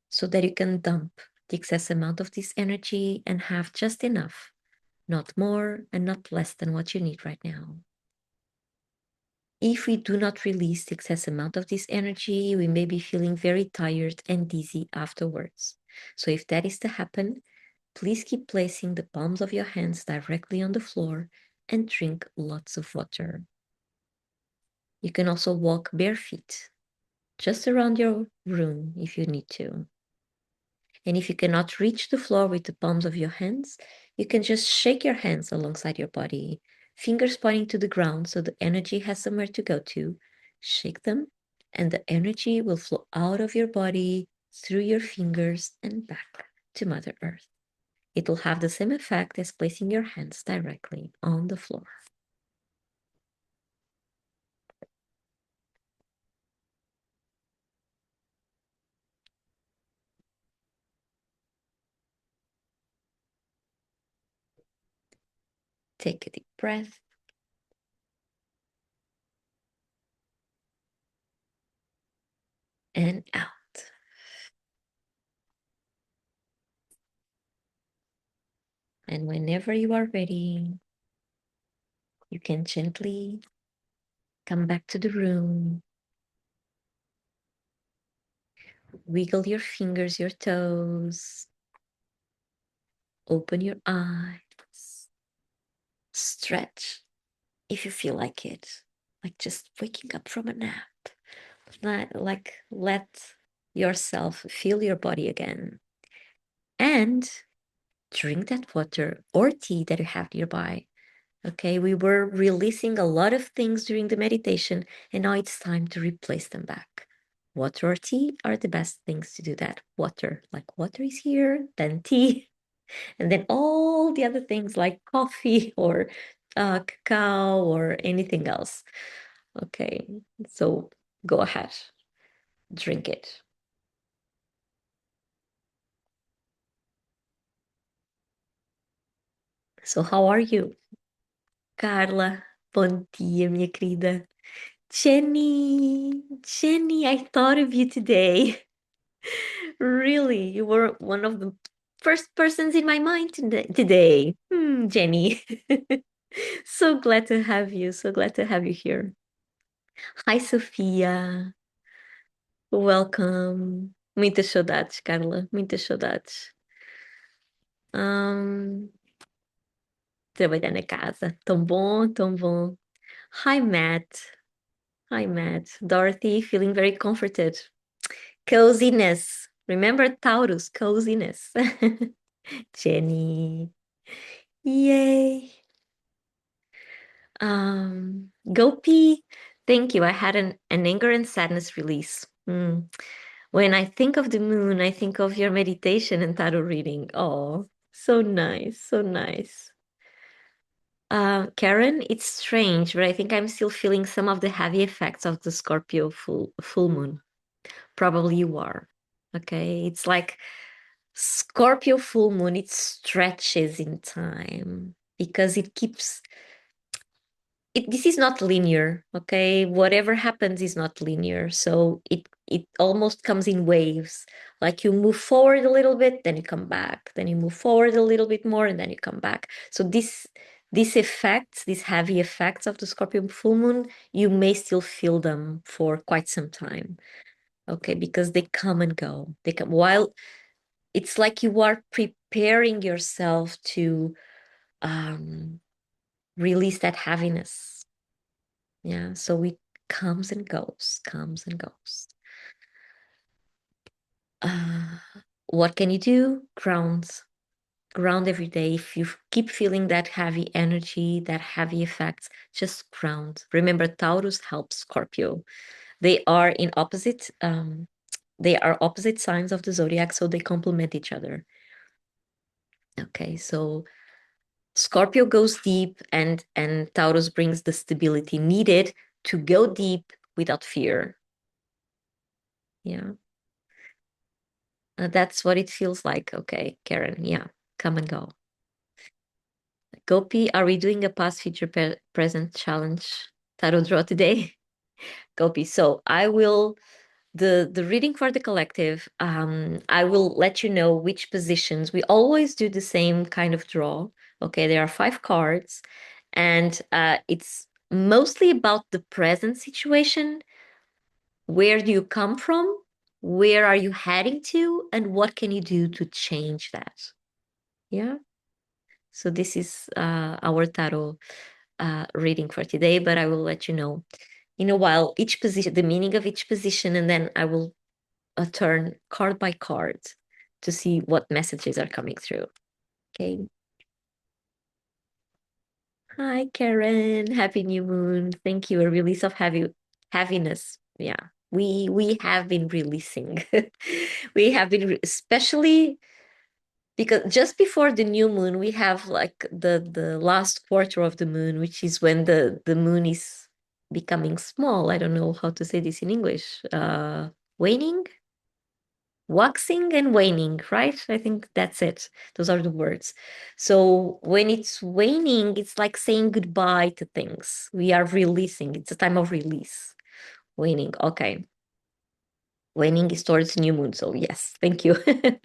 S1: so that you can dump the excess amount of this energy and have just enough, not more and not less than what you need right now. If we do not release the excess amount of this energy, we may be feeling very tired and dizzy afterwards. So if that is to happen, please keep placing the palms of your hands directly on the floor and drink lots of water. You can also walk bare feet, just around your room if you need to. And if you cannot reach the floor with the palms of your hands, you can just shake your hands alongside your body, fingers pointing to the ground so the energy has somewhere to go to. Shake them, and the energy will flow out of your body through your fingers and back to Mother Earth. It will have the same effect as placing your hands directly on the floor. Take a deep breath. and out. And whenever you are ready, you can gently come back to the room. Wiggle your fingers, your toes. Open your eyes. Stretch if you feel like it. Like just waking up from a nap. Like let yourself feel your body again. And drink that water or tea that you have nearby. Okay, we were releasing a lot of things during the meditation, and now it's time to replace them back. Water or tea are the best things to do that. Water, like water is here, then tea, and then all the other things like coffee or cacao or anything else. Okay, so go ahead, drink it. So, how are you? Carla, bom dia, minha querida. Jenny, I thought of you today. Really, you were one of the first persons in my mind today. Jenny. So glad to have you. So glad to have you here. Hi, Sofia. Welcome. Muitas saudades, Carla. Muitas saudades. Um, trabalhar na casa. Tão bom, tão bom. Hi, Matt. Hi, Matt. Dorothy, feeling very comforted. Coziness. Remember Taurus, coziness. Jenny. Yay. Gopi, thank you. I had an anger and sadness release. When I think of the moon, I think of your meditation and tarot reading. Oh, so nice, so nice. Karen, it's strange, but I think I'm still feeling some of the heavy effects of the Scorpio full moon. Probably you are. Okay, it's like Scorpio full moon, it stretches in time because it keeps this is not linear, okay? Whatever happens is not linear. So it almost comes in waves. Like you move forward a little bit, then you come back, then you move forward a little bit more, and then you come back. So these effects, these heavy effects of the Scorpio full moon, you may still feel them for quite some time. Okay, because they come and go. They come while it's like you are preparing yourself to release that heaviness. Yeah, so it comes and goes, comes and goes. Uh, what can you do? Ground every day. If you keep feeling that heavy energy, that heavy effects, just ground. Remember, Taurus helps Scorpio. They are in opposite. They are opposite signs of the zodiac, so they complement each other. Okay, so Scorpio goes deep, and Taurus brings the stability needed to go deep without fear. Yeah. That's what it feels like. Okay, Karen. Yeah, come and go. Gopi, are we doing a past, future, present challenge tarot draw today? Gopi, so I will the reading for the collective. I will let you know which positions. We always do the same kind of draw. Okay, there are 5 cards, and it's mostly about the present situation. Where do you come from? Where are you heading to? And what can you do to change that? Yeah. So this is our tarot reading for today, but I will let you know in a while each position, the meaning of each position, and then I will turn card by card to see what messages are coming through. Okay. Hi, Karen. Happy new moon. Thank you. A release of heaviness. Yeah. We have been releasing. We have been especially because just before the new moon we have like the last quarter of the moon, which is when the moon is becoming small. I don't know how to say this in English. Waning, waxing and waning, right? I think that's it. Those are the words. So when it's waning, it's like saying goodbye to things. We are releasing. It's a time of release. Waning. Okay. Waning is towards new moon. So yes, thank you.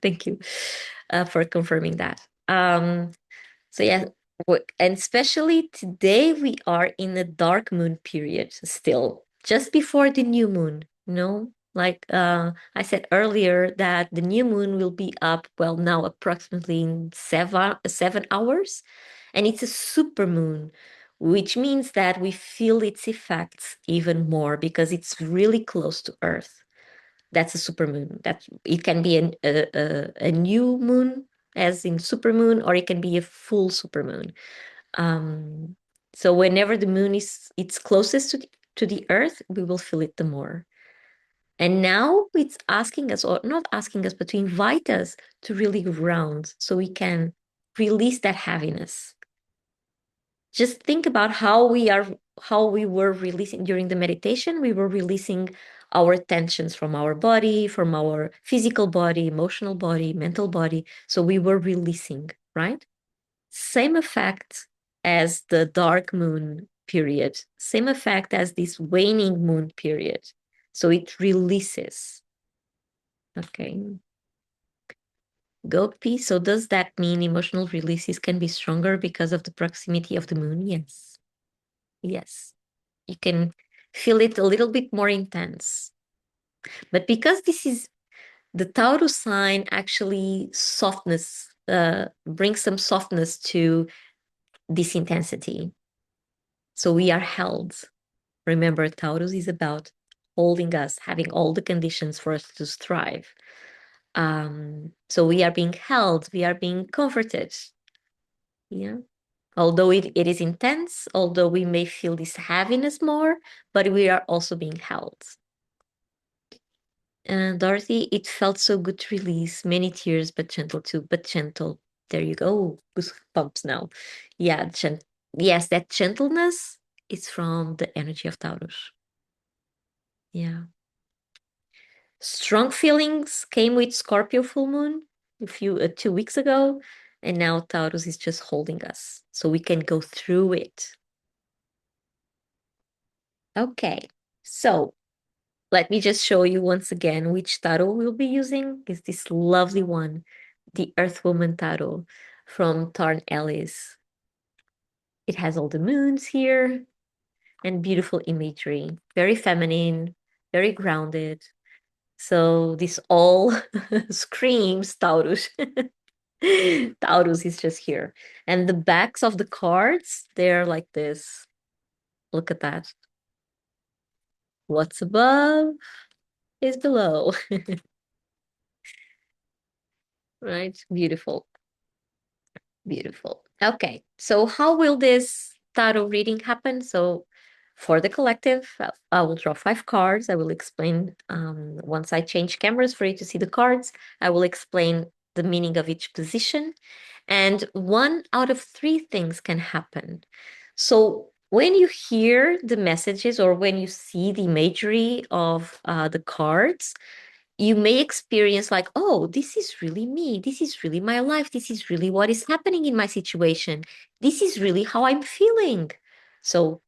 S1: Thank you for confirming that. So yeah, and especially today we are in the dark moon period still, just before the new moon. Like I said earlier, that the new moon will be up, well, now approximately in 7 hours, and it's a super moon, which means that we feel its effects even more because it's really close to Earth. That's a supermoon. That it can be a new moon, as in supermoon, or it can be a full supermoon. Um, so whenever the moon is it's closest to the Earth, we will feel it the more. And now it's asking us, or not asking us, but to invite us to really ground so we can release that heaviness. Just think about how we were releasing during the meditation. We were releasing our tensions from our body, from our physical body, emotional body, mental body. So we were releasing, right? Same effect as the dark moon period, same effect as this waning moon period. So it releases. Okay. Gopi, so does that mean emotional releases can be stronger because of the proximity of the moon? Yes. Yes. You can feel it a little bit more intense. But because this is the Taurus sign, actually softness brings some softness to this intensity. So we are held. Remember, Taurus is about holding us, having all the conditions for us to thrive. So we are being held, we are being comforted. Yeah. Although it is intense, although we may feel this heaviness more, but we are also being held. Dorothy, it felt so good to release many tears, but gentle too, but gentle. There you go. Goosebumps now. Yeah, yes, that gentleness is from the energy of Taurus. Yeah. Strong feelings came with Scorpio full moon a few 2 weeks ago, and now Taurus is just holding us so we can go through it. Okay, so let me just show you once again which tarot we'll be using. Is this lovely one, the Earth Woman Tarot from Tarn Ellis. It has all the moons here and beautiful imagery, very feminine, very grounded. So this all screams Taurus. Taurus is just here. And the backs of the cards, they're like this. Look at that. What's above is below. Right? Beautiful. Beautiful. Okay. So how will this tarot reading happen? So for the collective, I will draw 5 cards. I will explain once I change cameras for you to see the cards. I will explain the meaning of each position. And 1 out of 3 things can happen. So when you hear the messages or when you see the imagery of the cards, you may experience like, oh, this is really me. This is really my life. This is really what is happening in my situation. This is really how I'm feeling. So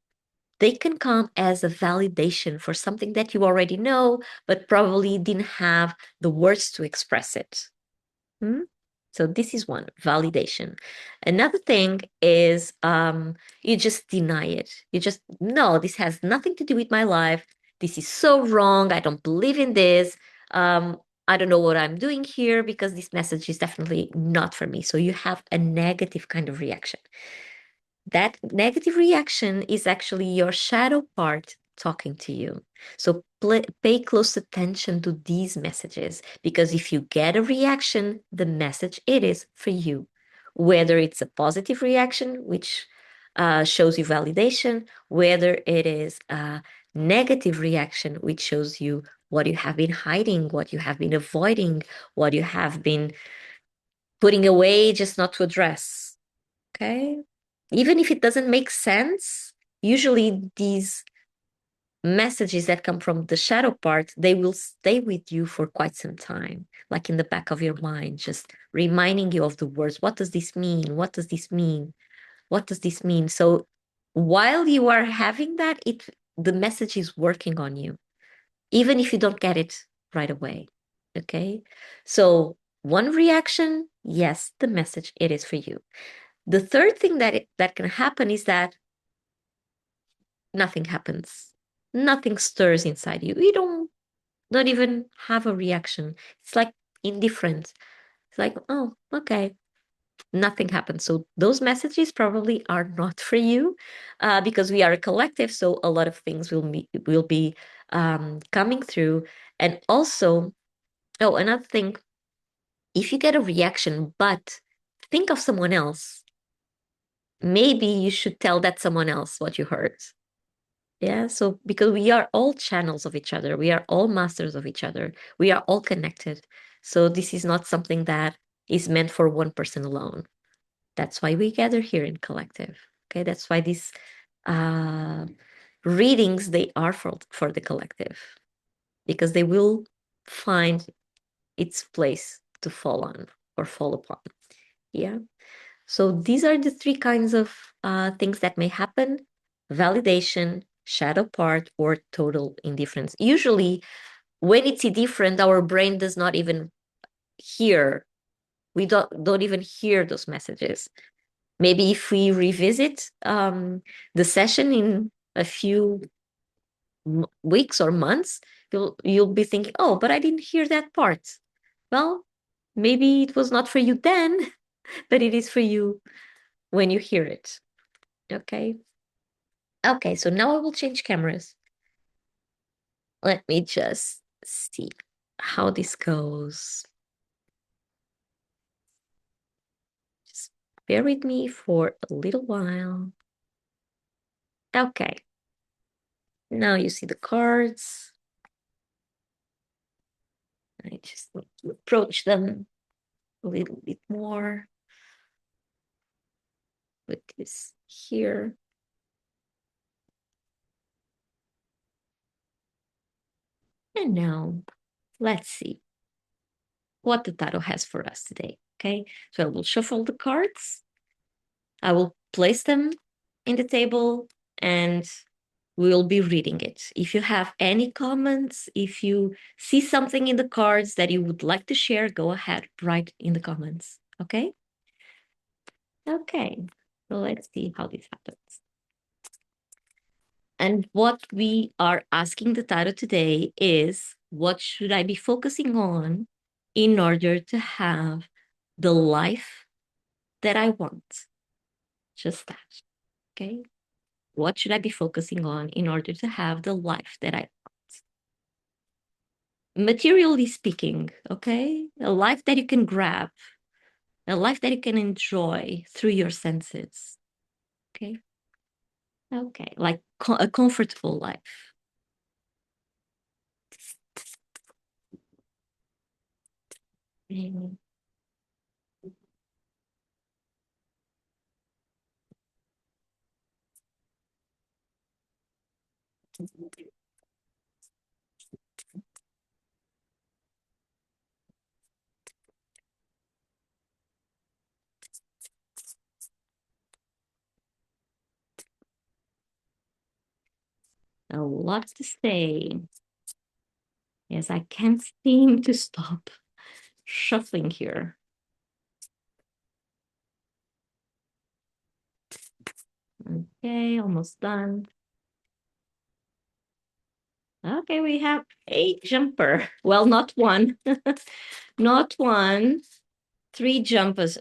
S1: they can come as a validation for something that you already know, but probably didn't have the words to express it. Hmm? So this is one validation. Another thing is you just deny it. You just, no, this has nothing to do with my life. This is so wrong. I don't believe in this. Um, I don't know what I'm doing here because this message is definitely not for me. So you have a negative kind of reaction. That negative reaction is actually your shadow part talking to you. So pay close attention to these messages, because if you get a reaction, the message it is for you. Whether it's a positive reaction, which shows you validation, whether it is a negative reaction, which shows you what you have been hiding, what you have been avoiding, what you have been putting away just not to address. Okay. Even if it doesn't make sense, usually these messages that come from the shadow part, they will stay with you for quite some time, like in the back of your mind, just reminding you of the words. What does this mean? What does this mean? What does this mean? So while you are having that, the message is working on you, even if you don't get it right away. Okay. So one reaction, yes, the message, it is for you. The third thing that can happen is that nothing happens. Nothing stirs inside you. You don't even have a reaction. It's like indifferent. It's like, oh, okay, nothing happens. So those messages probably are not for you, because we are a collective. So a lot of things will be coming through. And also, oh, another thing, if you get a reaction, but think of someone else, maybe you should tell that someone else what you heard. Yeah. So because we are all channels of each other, we are all masters of each other, we are all connected. So this is not something that is meant for one person alone. That's why we gather here in collective. Okay. That's why these uh, readings, they are for the collective, because they will find its place to fall on or fall upon. Yeah. So these are the three kinds of things that may happen: validation, shadow part, or total indifference. Usually, when it's indifferent, our brain does not even hear. We don't even hear those messages. Maybe if we revisit the session in a few weeks or months, you'll be thinking, oh, but I didn't hear that part. Well, maybe it was not for you then, but it is for you when you hear it. Okay. Okay, so now I will change cameras. Let me just see how this goes. Just bear with me for a little while. Okay. Now you see the cards. I just need to approach them a little bit more. Put this here. And now let's see what the tarot has for us today. Okay, so I will shuffle the cards. I will place them in the table and we'll be reading it. If you have any comments, if you see something in the cards that you would like to share, go ahead, write in the comments. Okay? Okay. So let's see how this happens. And what we are asking the tarot today is, what should I be focusing on in order to have the life that I want? Just that. Okay? What should I be focusing on in order to have the life that I want? Materially speaking, okay? A life that you can grab, a life that you can enjoy through your senses. Okay? Okay, like a comfortable life. Mm. A lot to say. Yes, I can't seem to stop shuffling here. Okay, almost done. Okay, we have a jumper. Well, not one. Not one. Three jumpers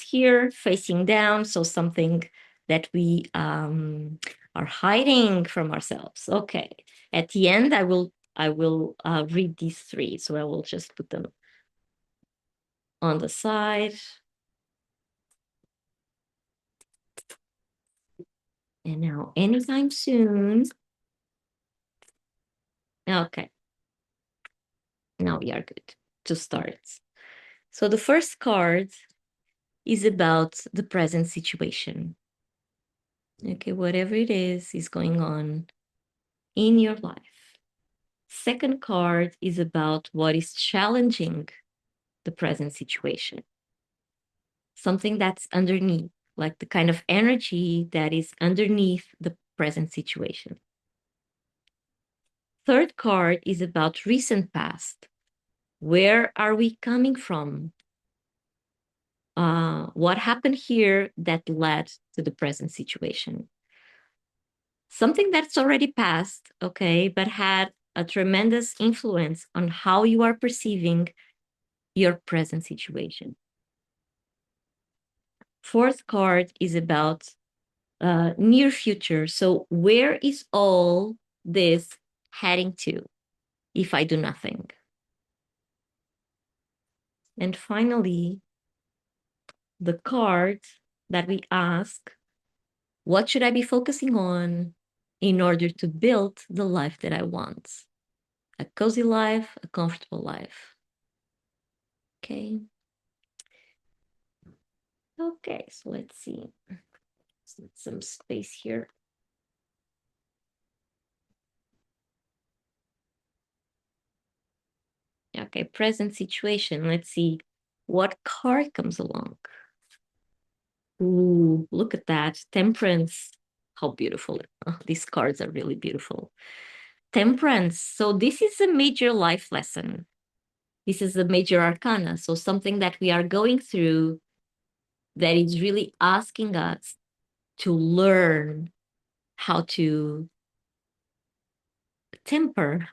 S1: here facing down. So something that we are hiding from ourselves. Okay. At the end, I will read these three. So I will just put them on the side. And now anytime soon. Okay. Now we are good to start. So the first card is about the present situation. Okay, whatever it is going on in your life. Second card is about what is challenging the present situation. Something that's underneath, like the kind of energy that is underneath the present situation. Third card is about recent past. Where are we coming from? What happened here that led to the present situation? Something that's already passed, okay, but had a tremendous influence on how you are perceiving your present situation. Fourth card is about near future. So, where is all this heading to if I do nothing? And finally, the card that we ask, what should I be focusing on in order to build the life that I want? A cozy life, a comfortable life. Okay. Okay, so let's see. Some space here. Okay, present situation. Let's see what card comes along. Ooh, look at that. Temperance. How beautiful. Oh, these cards are really beautiful. Temperance. So, this is a major life lesson. This is a major arcana. So, something that we are going through that is really asking us to learn how to temper,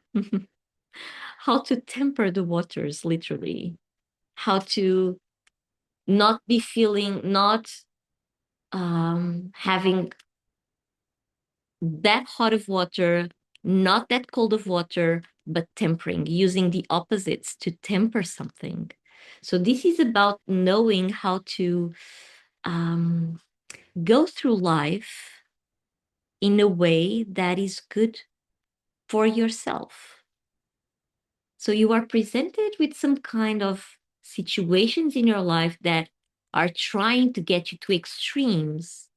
S1: how to temper the waters, literally, how to not be feeling, not having that hot of water, not that cold of water, but tempering, using the opposites to temper something. So this is about knowing how to go through life in a way that is good for yourself. So you are presented with some kind of situations in your life that are trying to get you to extremes.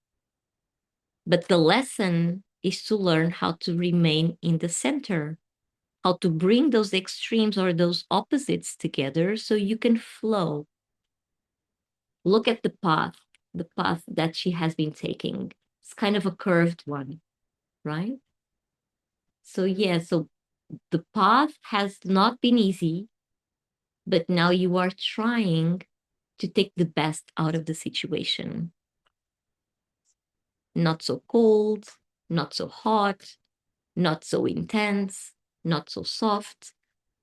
S1: But the lesson is to learn how to remain in the center, how to bring those extremes or those opposites together so you can flow. Look at the path that she has been taking. It's kind of a curved one, right? So, yeah, so the path has not been easy, but now you are trying to take the best out of the situation. Not so cold, not so hot, not so intense, not so soft,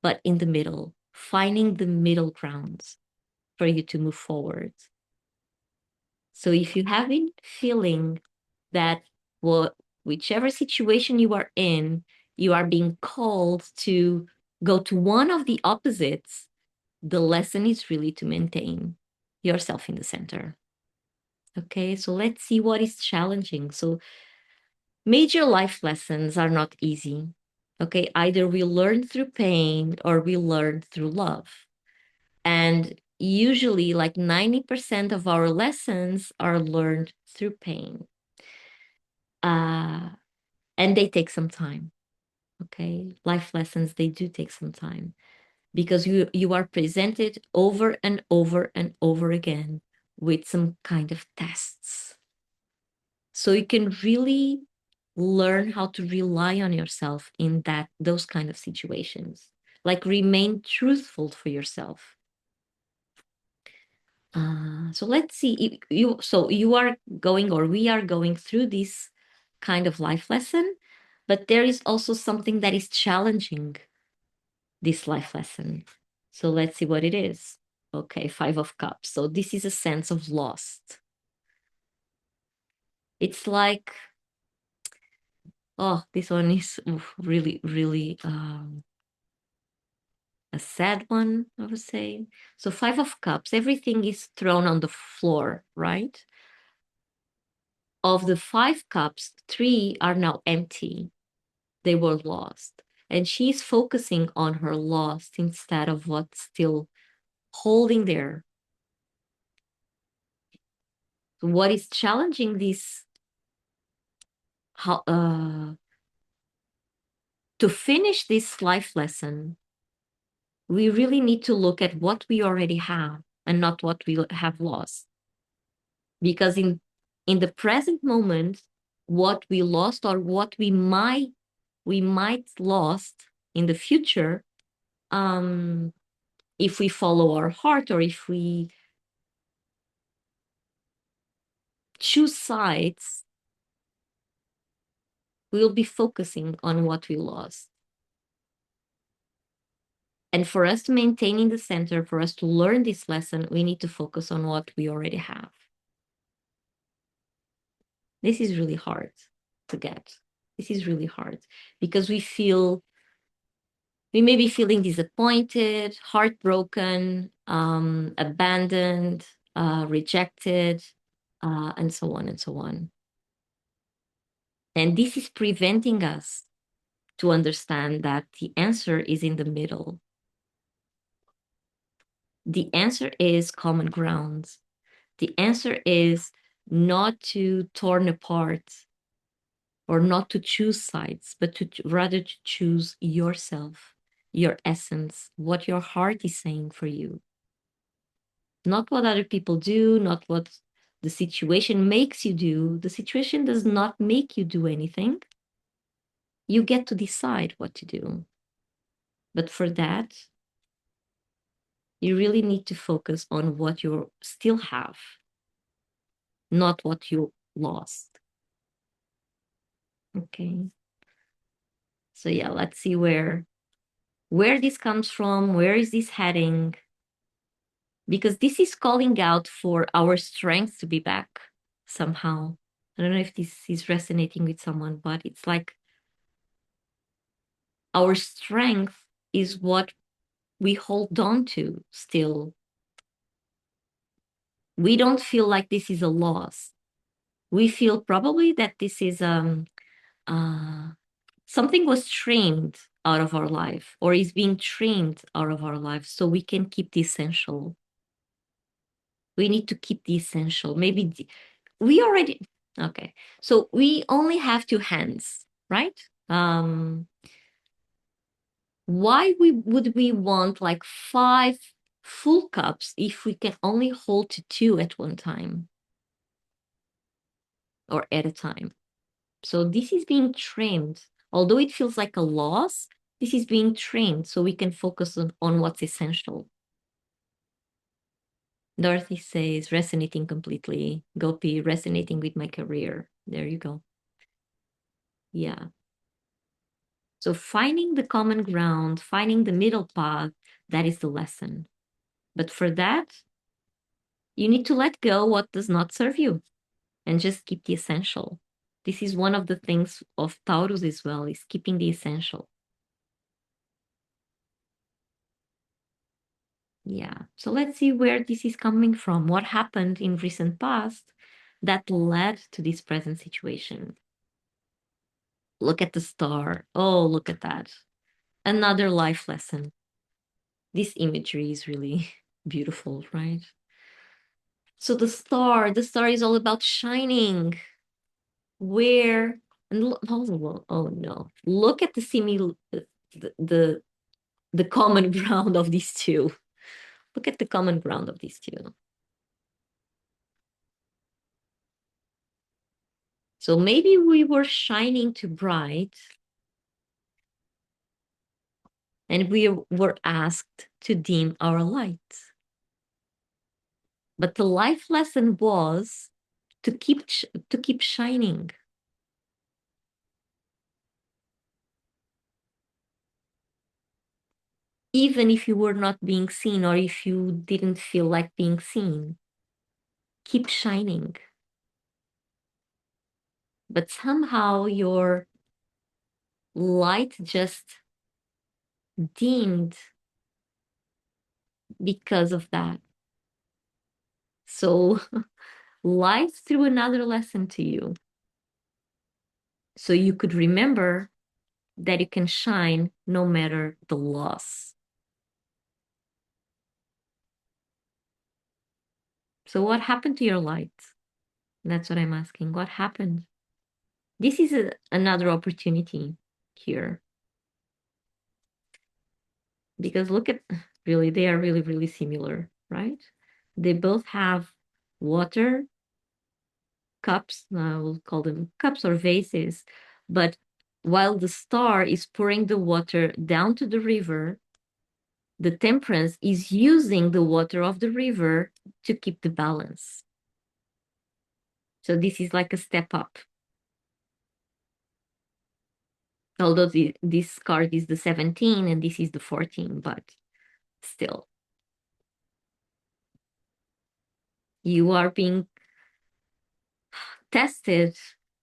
S1: but in the middle, finding the middle grounds for you to move forward. So if you have been feeling that, well, whichever situation you are in, you are being called to go to one of the opposites, the lesson is really to maintain yourself in the center. Okay, so let's see what is challenging. So major life lessons are not easy. Okay, either we learn through pain or we learn through love. And usually, like 90% of our lessons are learned through pain. Uh, and they take some time. Okay, life lessons, they do take some time because you are presented over and over and over again with some kind of tests. So you can really learn how to rely on yourself in those kind of situations. Like remain truthful for yourself. So let's see. You are going, or we are going through this kind of life lesson, but there is also something that is challenging this life lesson. So let's see what it is. Okay, Five of Cups. So this is a sense of lost. It's like, oh, this one is really, really a sad one, I would say. So Five of Cups, everything is thrown on the floor, right? Of the 5 cups, 3 are now empty. They were lost. And she's focusing on her lost instead of what's still holding there. What is challenging this, how, to finish this life lesson, we really need to look at what we already have and not what we have lost. Because in the present moment, what we lost or what we might we might lost in the future, if we follow our heart or if we choose sides, we'll be focusing on what we lost. And for us to maintain in the center, for us to learn this lesson, we need to focus on what we already have. This is really hard to get. This is really hard because we may be feeling disappointed, heartbroken, abandoned, rejected, and so on and so on. And this is preventing us to understand that the answer is in the middle. The answer is common ground. The answer is not to torn apart or not to choose sides, but to rather to choose yourself, your essence, what your heart is saying for you. Not what other people do, not what the situation makes you do. The situation does not make you do anything. You get to decide what to do. But for that, you really need to focus on what you still have, not what you lost. Okay. So yeah, let's see where this comes from. Where is this heading? Because this is calling out for our strength to be back somehow. I don't know if this is resonating with someone, but it's like our strength is what we hold on to still. We don't feel like this is a loss. We feel probably that this is uh, something was trained out of our life or is being trained out of our life so we can keep the essential. We need to keep the essential. Maybe we already, okay. So we only have two hands, right? Why would we want like 5 full cups if we can only hold to 2 at one time or at a time? So this is being trained. Although it feels like a loss, this is being trained so we can focus on what's essential. Dorothy says, resonating completely. Gopi, resonating with my career. There you go. Yeah. So finding the common ground, finding the middle path, that is the lesson. But for that, you need to let go what does not serve you and just keep the essential. This is one of the things of Taurus as well, is keeping the essential. Yeah. So let's see where this is coming from. What happened in recent past that led to this present situation? Look at the star. Oh, look at that. Another life lesson. This imagery is really beautiful, right? So the star is all about shining. Where and oh no, look at the the the common ground of these two. Look at the common ground of these two. So maybe we were shining too bright and we were asked to dim our light. But the life lesson was to keep shining. Even if you were not being seen or if you didn't feel like being seen, keep shining. But somehow your light just dimmed because of that. So life threw another lesson to you. So you could remember that you can shine no matter the loss. So what happened to your light? That's what I'm asking. What happened? This is another opportunity here. Because look at, really, they are really, really similar, right? They both have water cups, we'll call them cups or vases, but while the star is pouring the water down to the river, the temperance is using the water of the river to keep the balance. So this is like a step up. Although this card is the 17 and this is the 14, but still. You are being tested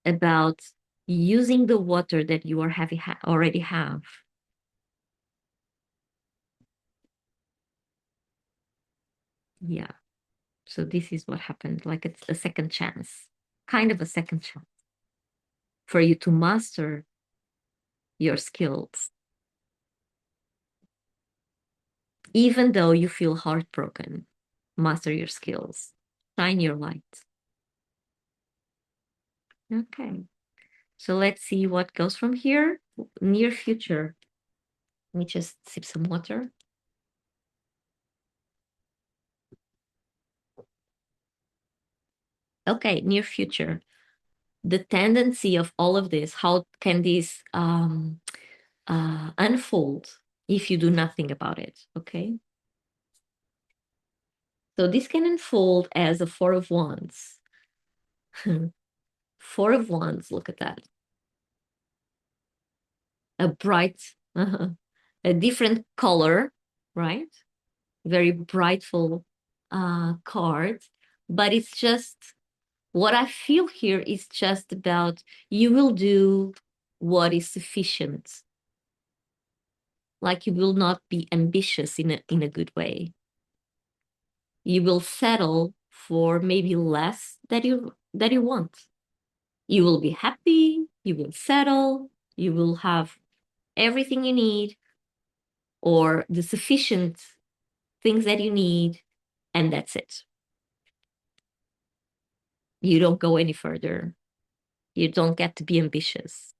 S1: about using the water that you are already have. Yeah. So this is what happened. Like it's a second chance, kind of a second chance for you to master your skills. Even though you feel heartbroken, master your skills, shine your light. Okay. So let's see what goes from here. Near future. Let me just sip some water. Okay, near future. The tendency of all of this, how can this unfold if you do nothing about it? Okay. So this can unfold as a Four of Wands. Four of Wands, look at that. A bright, a different color, right? Very brightful card. But it's just, what I feel here is just about you will do what is sufficient. Like you will not be ambitious in a good way. You will settle for maybe less that you want. You will be happy, you will settle, you will have everything you need or the sufficient things that you need, and that's it. You don't go any further. You don't get to be ambitious.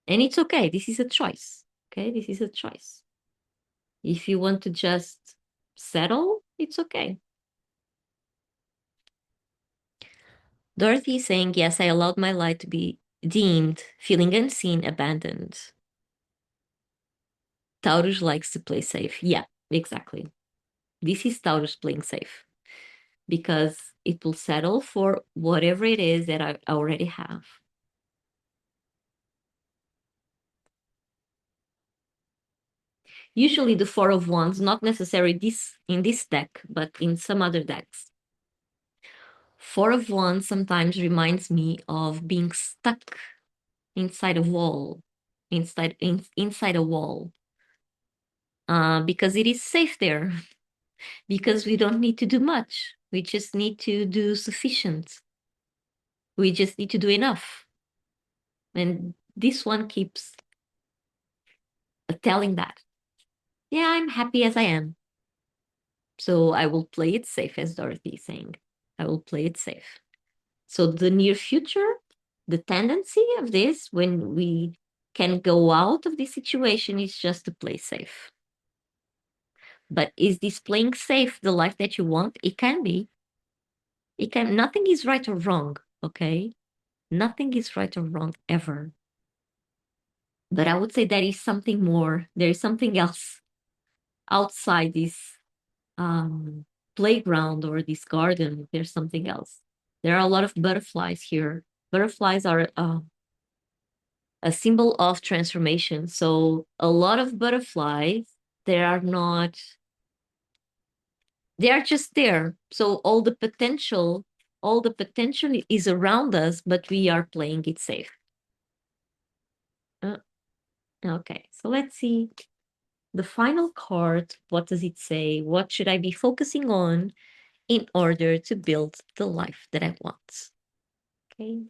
S1: And it's okay. This is a choice. Okay, this is a choice. If you want to just settle, it's okay. Dorothy is saying, yes, I allowed my light to be deemed, feeling unseen, abandoned. Taurus likes to play safe. Yeah, exactly. This is Taurus playing safe because it will settle for whatever it is that I already have. Usually the Four of Wands, not necessarily this in this deck, but in some other decks. Four of Wands sometimes reminds me of being stuck inside a wall, inside a wall, because it is safe there. Because we don't need to do much. We just need to do sufficient. We just need to do enough. And this one keeps telling that. Yeah, I'm happy as I am. So I will play it safe, as Dorothy is saying. I will play it safe. So the near future, the tendency of this, when we can go out of this situation, is just to play safe. But is this playing safe the life that you want? It can be. It can. Nothing is right or wrong. Okay, nothing is right or wrong ever. But I would say there is something more. There is something else outside this playground or this garden. There's something else. There are a lot of butterflies here. Butterflies are a symbol of transformation. So a lot of butterflies, they are not, they are just there. So all the potential is around us, but we are playing it safe. Uh, okay, so let's see the final card. What does it say? What should I be focusing on in order to build the life that I want? Okay.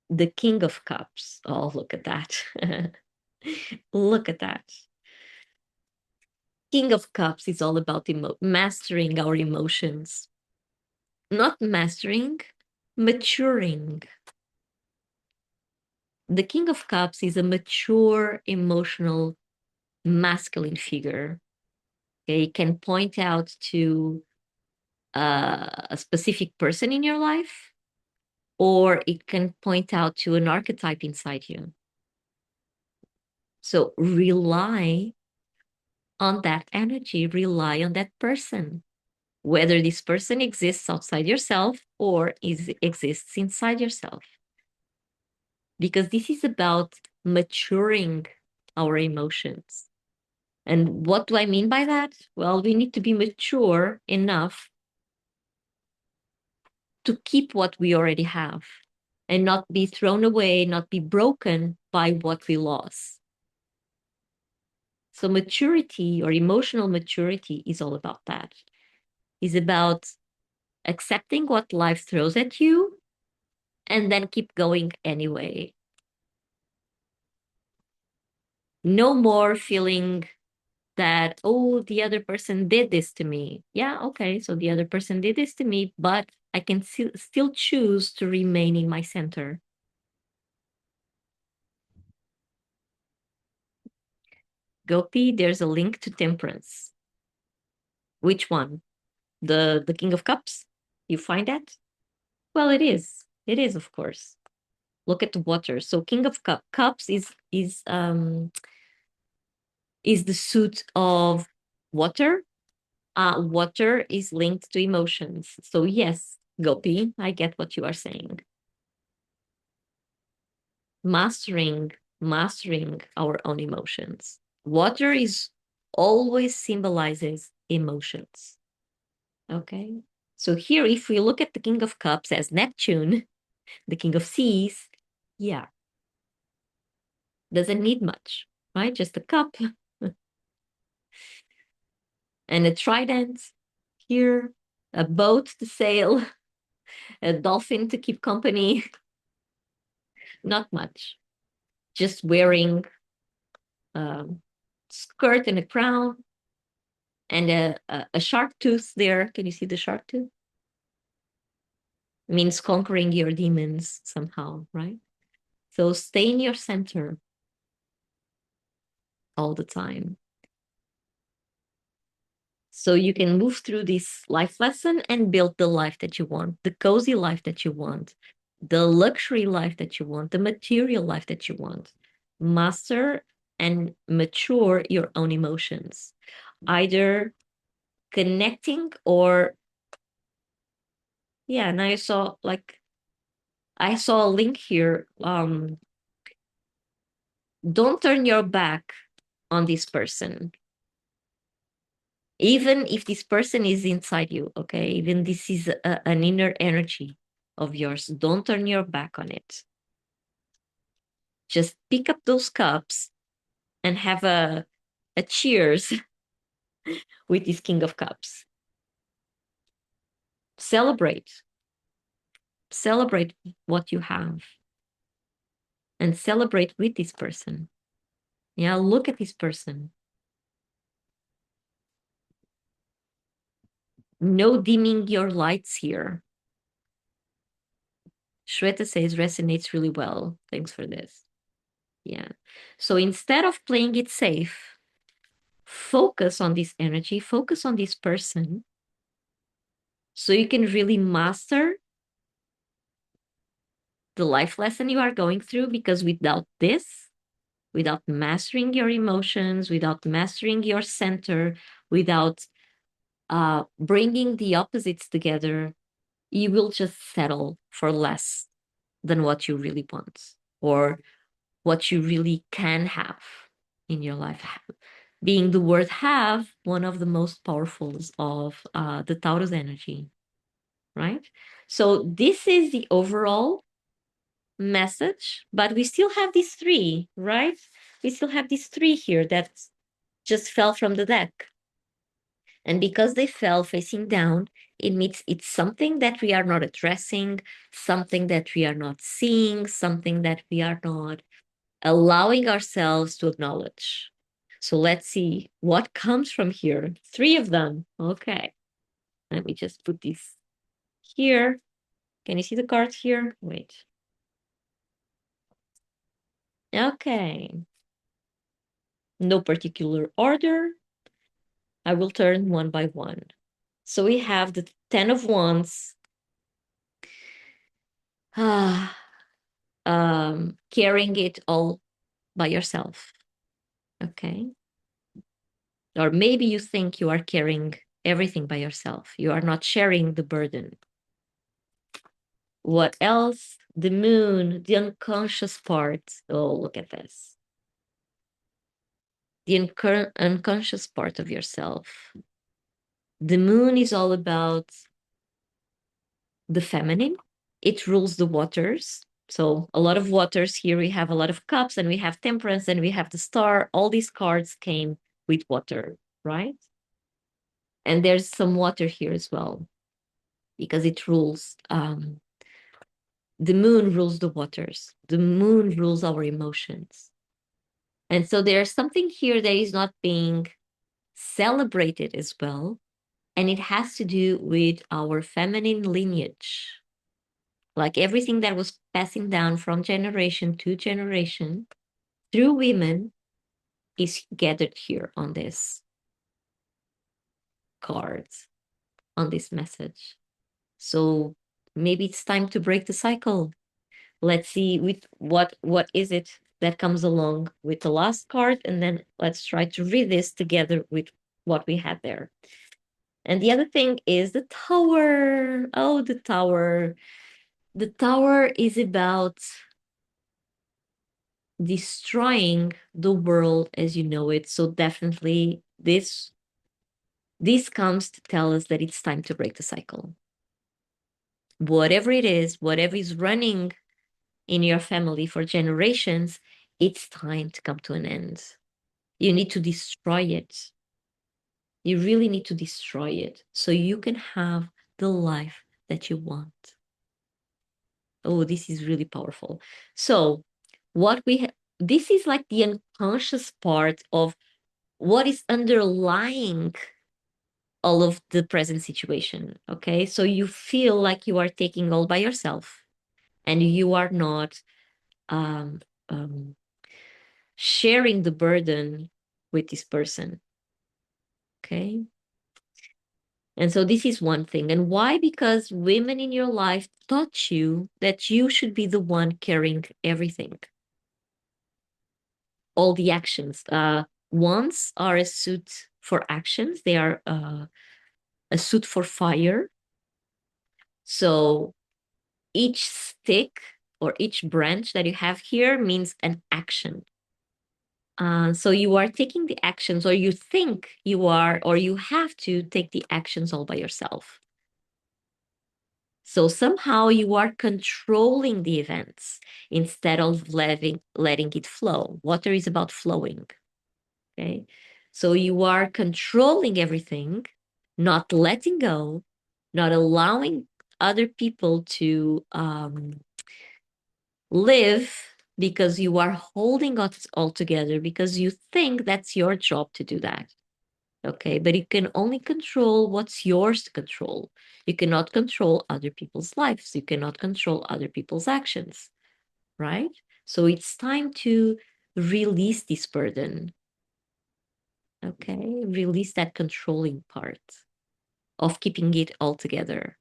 S1: The King of Cups. Oh, look at that. Look at that. King of Cups is all about mastering our emotions. Not mastering, maturing. The King of Cups is a mature, emotional, masculine figure. Okay, it can point out to a specific person in your life. or it can point out to an archetype inside you. So rely on that energy, rely on that person, whether this person exists outside yourself or exists inside yourself. Because this is about maturing our emotions. And what do I mean by that? Well, we need to be mature enough to keep what we already have and not be thrown away, not be broken by what we lost. So maturity or emotional maturity is all about that. Is about accepting what life throws at you and then keep going anyway. No more feeling that, oh, the other person did this to me. Yeah, okay, so the other person did this to me, but I can still choose to remain in my center. Gopi, there's a link to temperance. Which one? The King of Cups? You find that? Well, it is. It is, of course. Look at the water. So King of Cups is the suit of water. Water is linked to emotions. So yes, Gopi, I get what you are saying. Mastering our own emotions. Water is always symbolizes emotions. Okay. So here, if we look at the King of Cups as Neptune, the King of Seas, yeah, doesn't need much, right? Just a cup and a trident here, a boat to sail, a dolphin to keep company. Not much. Just wearing a skirt and a crown and a shark tooth there. Can you see the shark tooth? Means conquering your demons somehow, right? So stay in your center all the time. So you can move through this life lesson and build the life that you want, the cozy life that you want, the luxury life that you want, the material life that you want. Master and mature your own emotions, either connecting or, yeah. Now I saw a link here. Don't turn your back on this person, even if this person is inside you. Okay, even this is an inner energy of yours. Don't turn your back on it. Just pick up those cups and have a cheers with this King of Cups. Celebrate what you have and celebrate with this person. Yeah, look at this person. No dimming your lights here. Shweta says resonates really well. Thanks for this. Yeah. So instead of playing it safe, focus on this energy, focus on this person, so you can really master the life lesson you are going through. Because without this, without mastering your emotions, without mastering your center, without bringing the opposites together, you will just settle for less than what you really want or what you really can have in your life. Being the word have, one of the most powerfuls of the Taurus energy, right? So this is the overall message, but we still have these three, right? We still have these three here that just fell from the deck. And because they fell facing down, it means it's something that we are not addressing, something that we are not seeing, something that we are not allowing ourselves to acknowledge. So let's see what comes from here. Three of them. Okay. Let me just put this here. Can you see the card here? Wait. Okay. No particular order. I will turn one by one. So we have the 10 of Wands, Ah, carrying it all by yourself. Okay. Or maybe you think you are carrying everything by yourself. You are not sharing the burden. What else? The moon, the unconscious part. Oh, look at this. The unconscious part of yourself. The moon is all about the feminine. It rules the waters. So a lot of waters here. We have a lot of cups and we have temperance and we have the star. All these cards came with water, right? And there's some water here as well because it rules. The moon rules the waters. The moon rules our emotions. And so there's something here that is not being celebrated as well. And it has to do with our feminine lineage. Like everything that was passing down from generation to generation through women is gathered here on this card, on this message. So maybe it's time to break the cycle. Let's see with what is it that comes along with the last card, and then let's try to read this together with what we had there. And the other thing is the tower. Oh, the tower. The tower is about destroying the world as you know it. So definitely this comes to tell us that it's time to break the cycle. Whatever it is, whatever is running in your family for generations, it's time to come to an end. You need to destroy it. You really need to destroy it so you can have the life that you want. Oh, this is really powerful. So, what we have, this is like the unconscious part of what is underlying all of the present situation. Okay. So, you feel like you are taking all by yourself and you are not um, um, sharing the burden with this person. Okay. And so this is one thing. And why? Because women in your life taught you that you should be the one carrying everything, all the actions. Wands are a suit for actions, they are a suit for fire. So each stick or each branch that you have here means an action. So you are taking the actions, or you think you are, or you have to take the actions all by yourself. So somehow you are controlling the events instead of letting it flow. Water is about flowing. Okay. So you are controlling everything, not letting go, not allowing other people to live because you are holding it all together because you think that's your job to do that. Okay, but you can only control what's yours to control. You cannot control other people's lives. You cannot control other people's actions, right? So it's time to release this burden. Okay, release that controlling part of keeping it all together.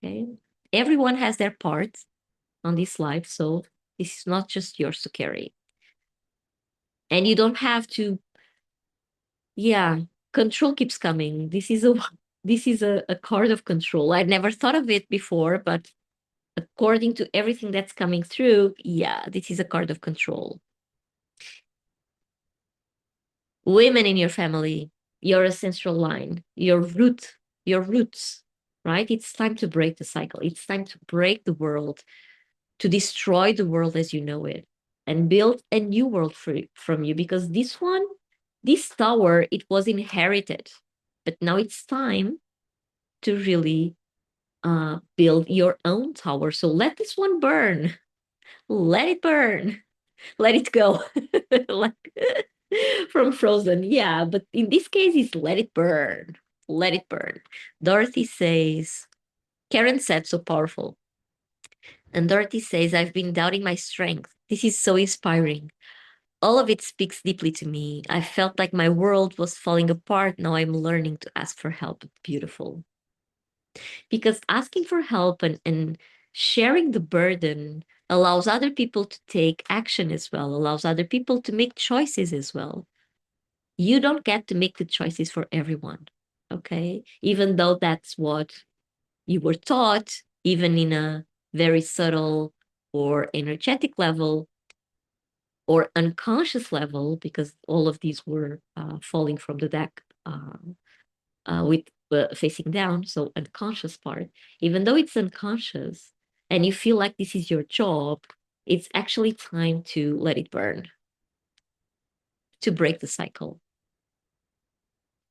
S1: Okay, everyone has their part on this life, so this is not just yours to carry. And you don't have to, yeah, control keeps coming. This is a card of control. I'd never thought of it before, but according to everything that's coming through, yeah, this is a card of control. Women in your family, your ancestral line, your roots, right? It's time to break the cycle. It's time to break the world, to destroy the world as you know it, and build a new world from you. Because this tower, it was inherited, but now it's time to really build your own tower. So let this one burn. Let it burn. Let it go. Like from Frozen. Yeah, but in this case, it's let it burn. Let it burn. Dorothy says, Karen said so powerful. And Dorothy says, I've been doubting my strength. This is so inspiring. All of it speaks deeply to me. I felt like my world was falling apart. Now I'm learning to ask for help. Beautiful. Because asking for help and sharing the burden allows other people to take action as well, allows other people to make choices as well. You don't get to make the choices for everyone, okay? Even though that's what you were taught, even in a very subtle or energetic level or unconscious level, because all of these were falling from the deck with facing down, so unconscious part, even though it's unconscious and you feel like this is your job, it's actually time to let it burn, to break the cycle,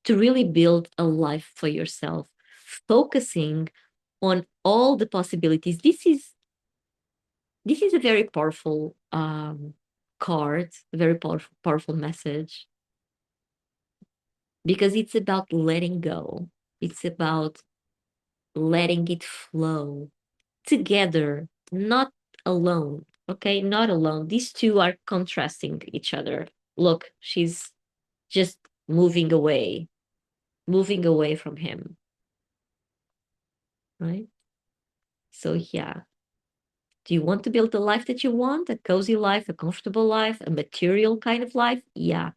S1: to really build a life for yourself, focusing on all the possibilities. This is a very powerful card, a very powerful message, because it's about letting go. It's about letting it flow together, not alone. Okay, not alone. These two are contrasting each other. Look, she's just moving away from him, right? So, yeah. Do you want to build the life that you want? A cozy life, a comfortable life, a material kind of life? Yeah.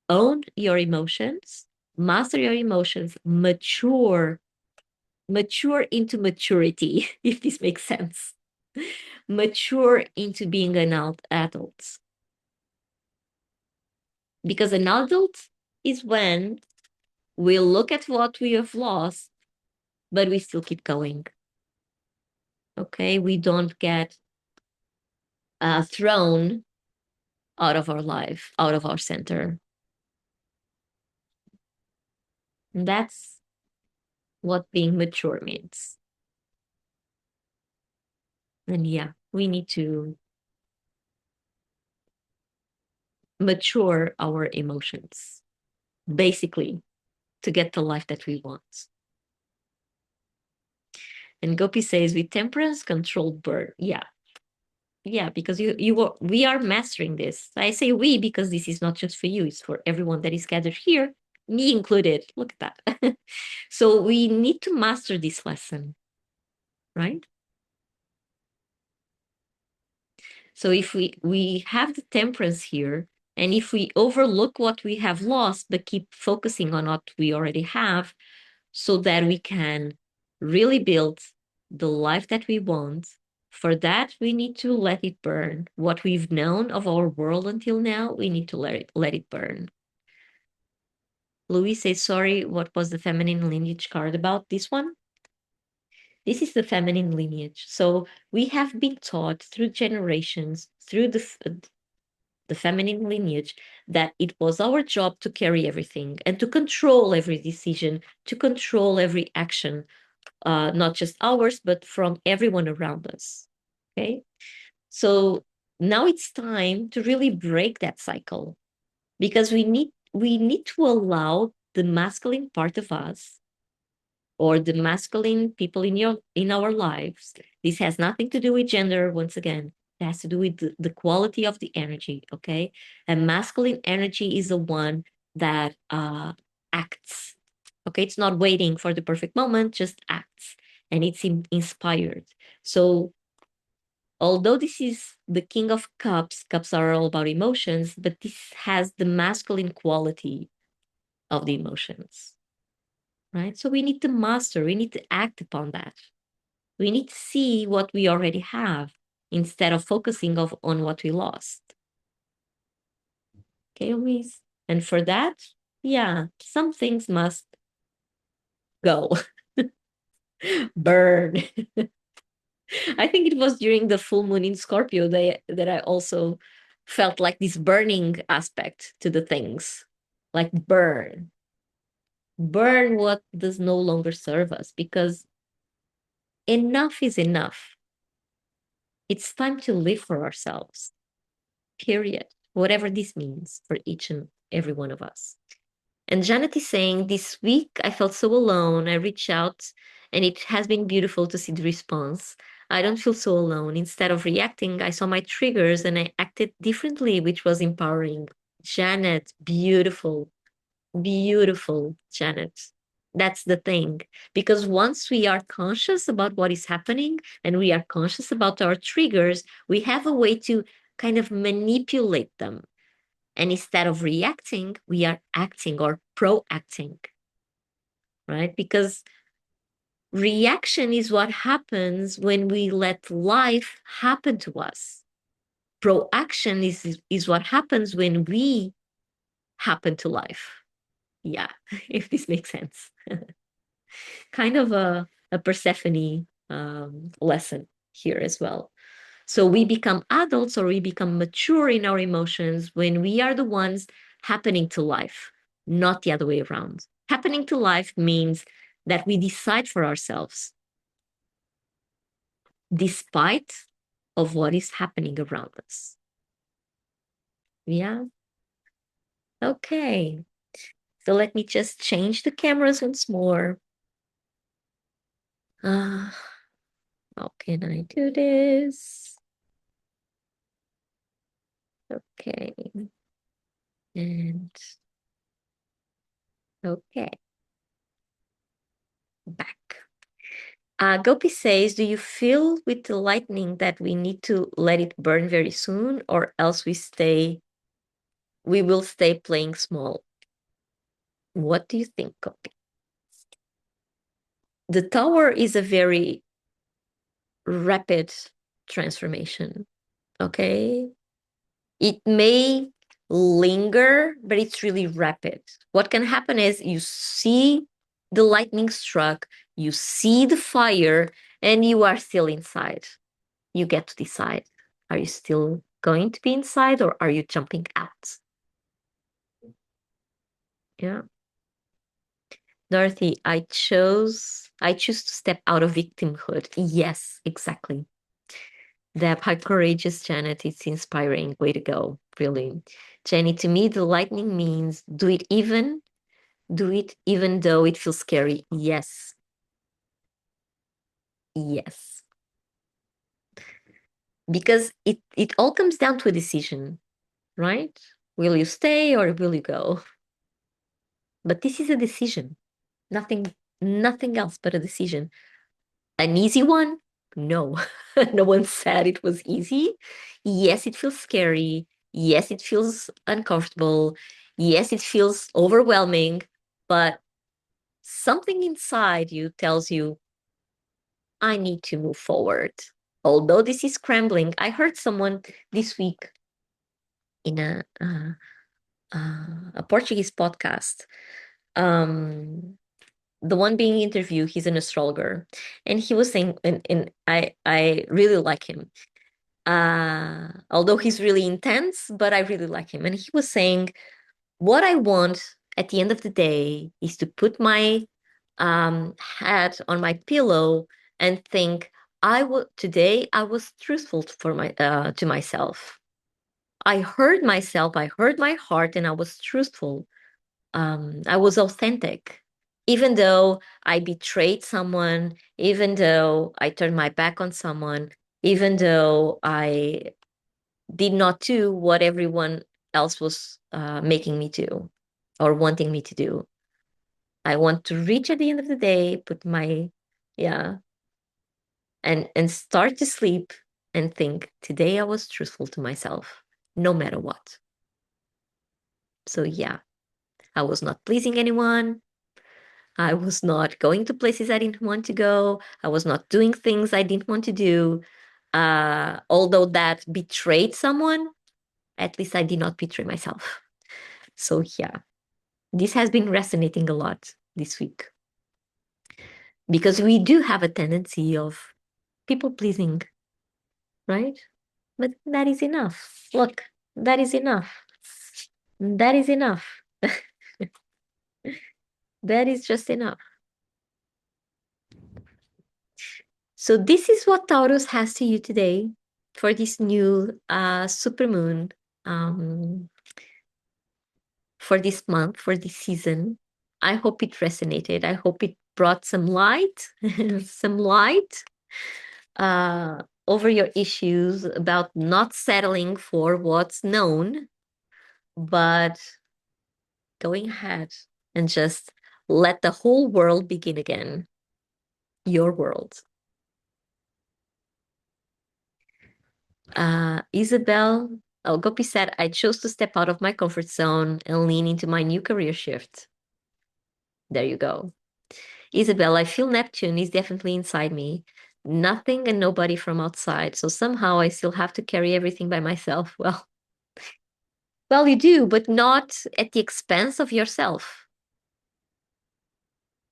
S1: Own your emotions, master your emotions, mature into maturity, if this makes sense. Mature into being an adult. Because an adult is when we look at what we have lost, but we still keep going. Okay, we don't get thrown out of our life, out of our center. And that's what being mature means. And yeah, we need to mature our emotions, basically, to get the life that we want. And Gopi says, with temperance, controlled burn. Yeah. Yeah, because we are mastering this. I say we because this is not just for you, it's for everyone that is gathered here, me included. Look at that. So we need to master this lesson, right? So if we have the temperance here, and if we overlook what we have lost, but keep focusing on what we already have, so that we can really build the life that we want. For that, we need to let it burn. What we've known of our world until now, we need to let it burn. Louis says, sorry, what was the feminine lineage card about? This one? This is the feminine lineage. So we have been taught through generations, through the feminine lineage, that it was our job to carry everything and to control every decision, to control every action, not just ours, but from everyone around us. Okay. So now it's time to really break that cycle, because we need to allow the masculine part of us, or the masculine people in our lives. This has nothing to do with gender. Once again, it has to do with the quality of the energy. Okay. And masculine energy is the one that acts. Okay, it's not waiting for the perfect moment, just acts, and it's inspired. So although this is the King of Cups, cups are all about emotions, but this has the masculine quality of the emotions, right? So we need to master, we need to act upon that. We need to see what we already have instead of focusing on what we lost. Okay, Louise? And for that, yeah, some things must go. Burn. I think it was during the full moon in Scorpio that I also felt like this burning aspect to the things. Like burn what does no longer serve us, because enough is enough. It's time to live for ourselves, period. Whatever this means for each and every one of us. And Janet is saying, this week I felt so alone. I reached out and it has been beautiful to see the response. I don't feel so alone. Instead of reacting, I saw my triggers and I acted differently, which was empowering. Janet, beautiful, beautiful, Janet. That's the thing. Because once we are conscious about what is happening and we are conscious about our triggers, we have a way to kind of manipulate them. And instead of reacting, we are acting or proacting, right? Because reaction is what happens when we let life happen to us. Proaction is what happens when we happen to life. Yeah, if this makes sense. Kind of a Persephone lesson here as well. So we become adults or we become mature in our emotions when we are the ones happening to life, not the other way around. Happening to life means that we decide for ourselves despite of what is happening around us. Yeah. Okay. So let me just change the cameras once more. Uh, how can I do this? Okay. And okay. Back. Gopi says, do you feel with the lightning that we need to let it burn very soon, or else we will stay playing small? What do you think, Gopi? The tower is a very rapid transformation. Okay. It may linger, but it's really rapid. What can happen is you see the lightning struck, you see the fire, and you are still inside. You get to decide. Are you still going to be inside or are you jumping out? Yeah. Dorothy, I choose to step out of victimhood. Yes, exactly. That how courageous, Janet. It's inspiring. Way to go. Really. Jenny, to me, the lightning means do it even though it feels scary. Yes. Yes. Because it all comes down to a decision, right? Will you stay or will you go? But this is a decision. Nothing else but a decision. An easy one? No. No one said it was easy. Yes, it feels scary. Yes, it feels uncomfortable. Yes, it feels overwhelming, but something inside you tells you, I need to move forward. Although this is scrambling, I heard someone this week in a Portuguese podcast. The one being interviewed, he's an astrologer, and he was saying, and I really like him. Although he's really intense, but I really like him. And he was saying, what I want at the end of the day is to put my head on my pillow and think, today I was truthful to myself. I heard myself, I heard my heart, and I was truthful. I was authentic. Even though I betrayed someone, even though I turned my back on someone, even though I did not do what everyone else was making me do or wanting me to do. I want to reach at the end of the day, put my, yeah, and start to sleep and think, today I was truthful to myself, no matter what. So, yeah, I was not pleasing anyone. I was not going to places I didn't want to go. I was not doing things I didn't want to do. Although that betrayed someone, at least I did not betray myself. So, yeah, this has been resonating a lot this week because we do have a tendency of people pleasing, right? But that is enough. Look, that is enough. That is enough. That is just enough. So, this is what Taurus has to you today for this new supermoon, for this month, for this season. I hope it resonated. I hope it brought some light, some light over your issues about not settling for what's known, but going ahead and just Let the whole world begin again. Your world. Isabel, oh, Gopi said, I chose to step out of my comfort zone and lean into my new career shift. There you go. Isabel, I feel Neptune is definitely inside me. Nothing and nobody from outside. So somehow I still have to carry everything by myself. Well, you do, but not at the expense of yourself.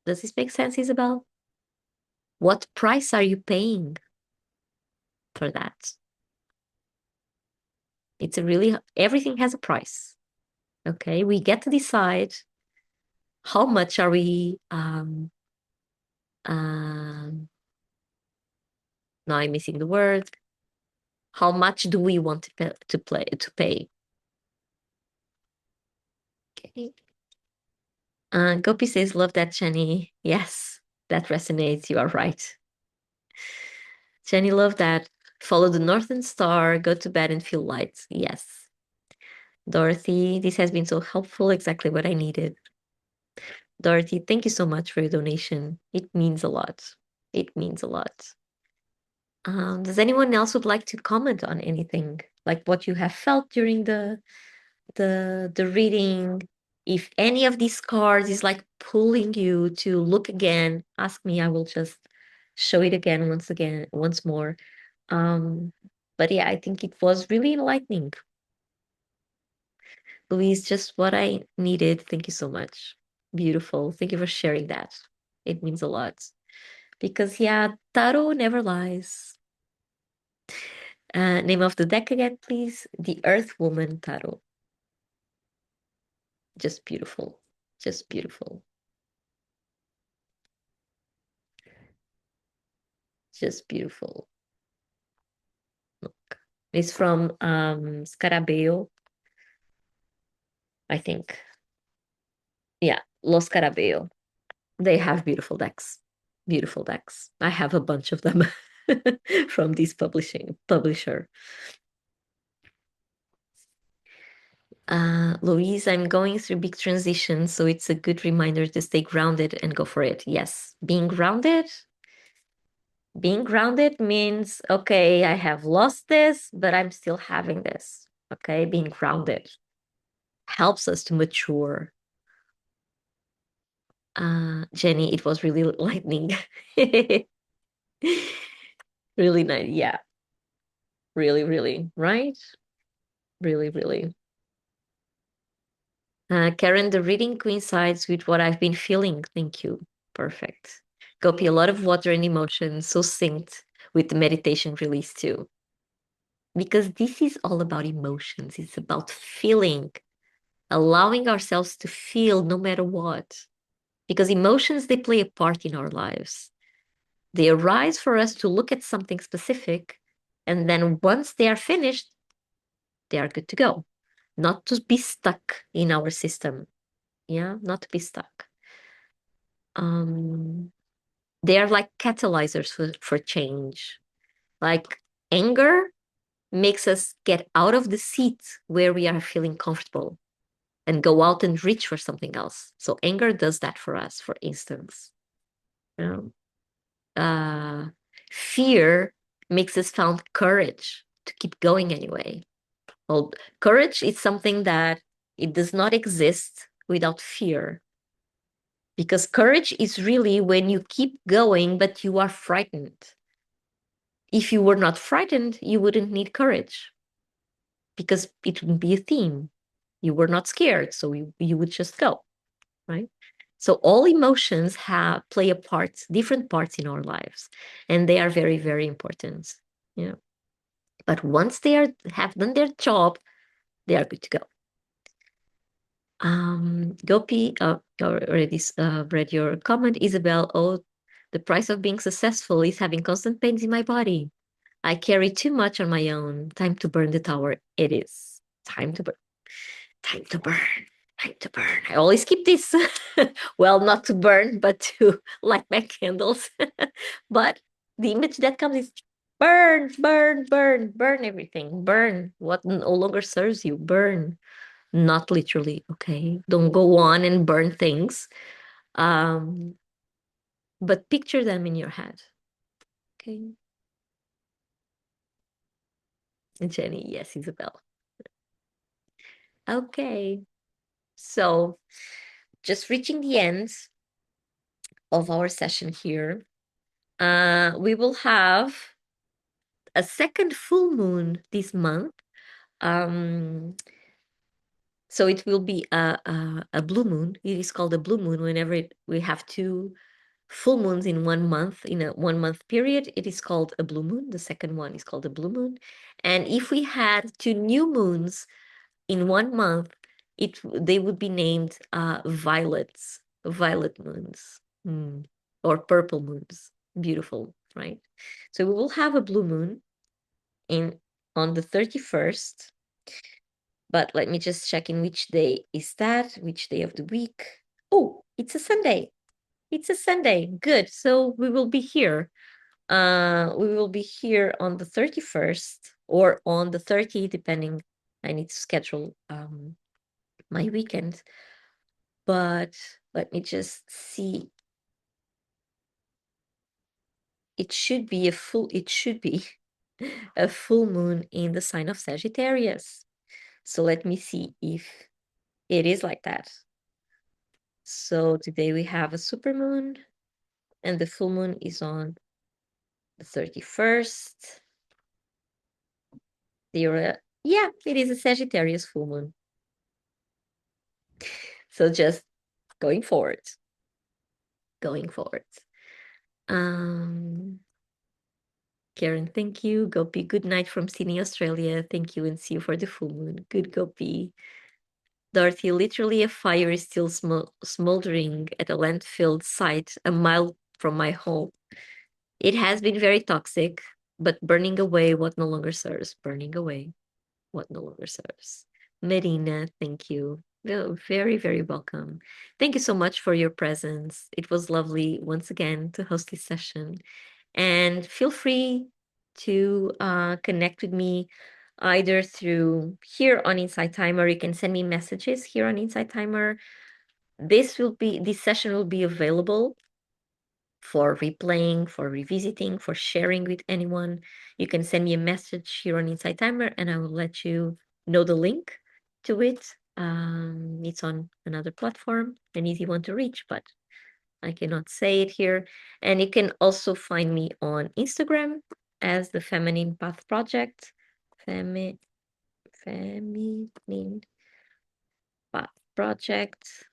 S1: Does this make sense, Isabel? What price are you paying for that? It's a really, everything has a price. Okay. We get to decide how much are we, now I'm missing the word. How much do we want to pay? Okay. Gopi says, love that, Jenny. Yes, that resonates. You are right. Jenny, love that. Follow the northern star, go to bed and feel light. Yes. Dorothy, this has been so helpful. Exactly what I needed. Dorothy, thank you so much for your donation. It means a lot. It means a lot. Does anyone else would like to comment on anything, like what you have felt during the reading? If any of these cards is like pulling you to look again, ask me. I will just show it again, once more. Um, but yeah, I think it was really enlightening. Louise, just what I needed. Thank you so much. Beautiful. Thank you for sharing that. It means a lot. Because yeah, tarot never lies. Name of the deck again, please. The Earth Woman Tarot. Just beautiful. Just beautiful. Just beautiful. Look. It's from Scarabeo, I think. Yeah, Los Scarabeo. They have beautiful decks. Beautiful decks. I have a bunch of them from this publisher. Louise, I'm going through big transition, so it's a good reminder to stay grounded and go for it. Yes, being grounded means, okay, I have lost this, but I'm still having this. Okay, being grounded helps us to mature. Jenny, it was really lightning. Really nice. Yeah, really, really, right? Really, really. Karen, the reading coincides with what I've been feeling. Thank you. Perfect. Gopi, a lot of water and emotion, so synced with the meditation release too. Because this is all about emotions. It's about feeling, allowing ourselves to feel no matter what. Because emotions, they play a part in our lives. They arise for us to look at something specific. And then once they are finished, they are good to go. Not to be stuck in our system. Yeah, not to be stuck. Um, they are like catalyzers for change. Like anger makes us get out of the seat where we are feeling comfortable and go out and reach for something else. So anger does that for us, for instance. You know? Fear makes us found courage to keep going anyway. Well, courage is something that it does not exist without fear. Because courage is really when you keep going, but you are frightened. If you were not frightened, you wouldn't need courage because it wouldn't be a theme. You were not scared, so you would just go, right? So all emotions have play a part, different parts in our lives, and they are very, very important. Yeah. But once they have done their job, they are good to go. Gopi, already read your comment, Isabel. Oh, the price of being successful is having constant pains in my body. I carry too much on my own. Time to burn the tower. It is time to burn. Time to burn. Time to burn. I always keep this. Well, not to burn, but to light my candles. But the image that comes is burn, burn, burn, burn everything. Burn what no longer serves you. Burn. Not literally, okay? Don't go on and burn things. Um, but picture them in your head. Okay. And Jenny, yes, Isabel. Okay. So just reaching the end of our session here. We will have a second full moon this month. Um, so it will be a blue moon. It is called a blue moon whenever we have two full moons in 1 month, in a 1 month period. It is called a blue moon. The second one is called a blue moon. And if we had two new moons in 1 month, they would be named violet moons, or purple moons. Beautiful, right? So we will have a blue moon in on the 31st. But let me just check in which day is that, which day of the week. Oh, it's a Sunday. It's a Sunday. Good. So we will be here. We will be here on the 31st or on the 30th, depending. I need to schedule my weekend. But let me just see. It should be a full moon in the sign of Sagittarius. So let me see if it is like that. So today we have a supermoon, and the full moon is on the 31st. Yeah, it is a Sagittarius full moon. So just going forward. Going forward. Karen, thank you. Gopi, good night from Sydney, Australia. Thank you, and see you for the full moon. Good, Gopi. Dorothy, literally a fire is still smoldering at a landfill site a mile from my home. It has been very toxic, but burning away what no longer serves. Burning away what no longer serves. Marina, thank you. Very, very welcome. Thank you so much for your presence. It was lovely once again to host this session. And feel free to connect with me either through here on Insight Timer. You can send me messages here on Insight Timer. This session will be available for replaying, for revisiting, for sharing with anyone. You can send me a message here on Insight Timer and I will let you know the link to it. It's on another platform, an easy one to reach, but I cannot say it here. And you can also find me on Instagram as the Feminine Path Project. Feminine Path Project.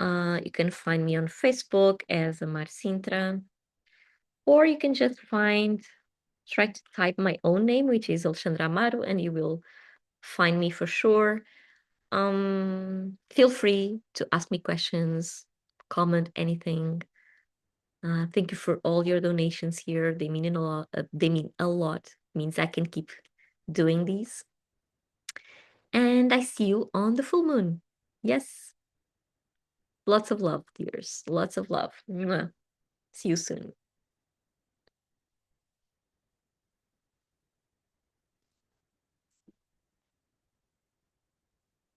S1: You can find me on Facebook as Amar Sintra, or you can just try to type my own name, which is Alexandra Amaro, and you will find me for sure. Feel free to ask me questions, comment anything. Thank you for all your donations here. They mean a lot. They mean a lot. It means I can keep doing these. And I see you on the full moon. Yes. Lots of love, dears. Lots of love. Mwah. See you soon.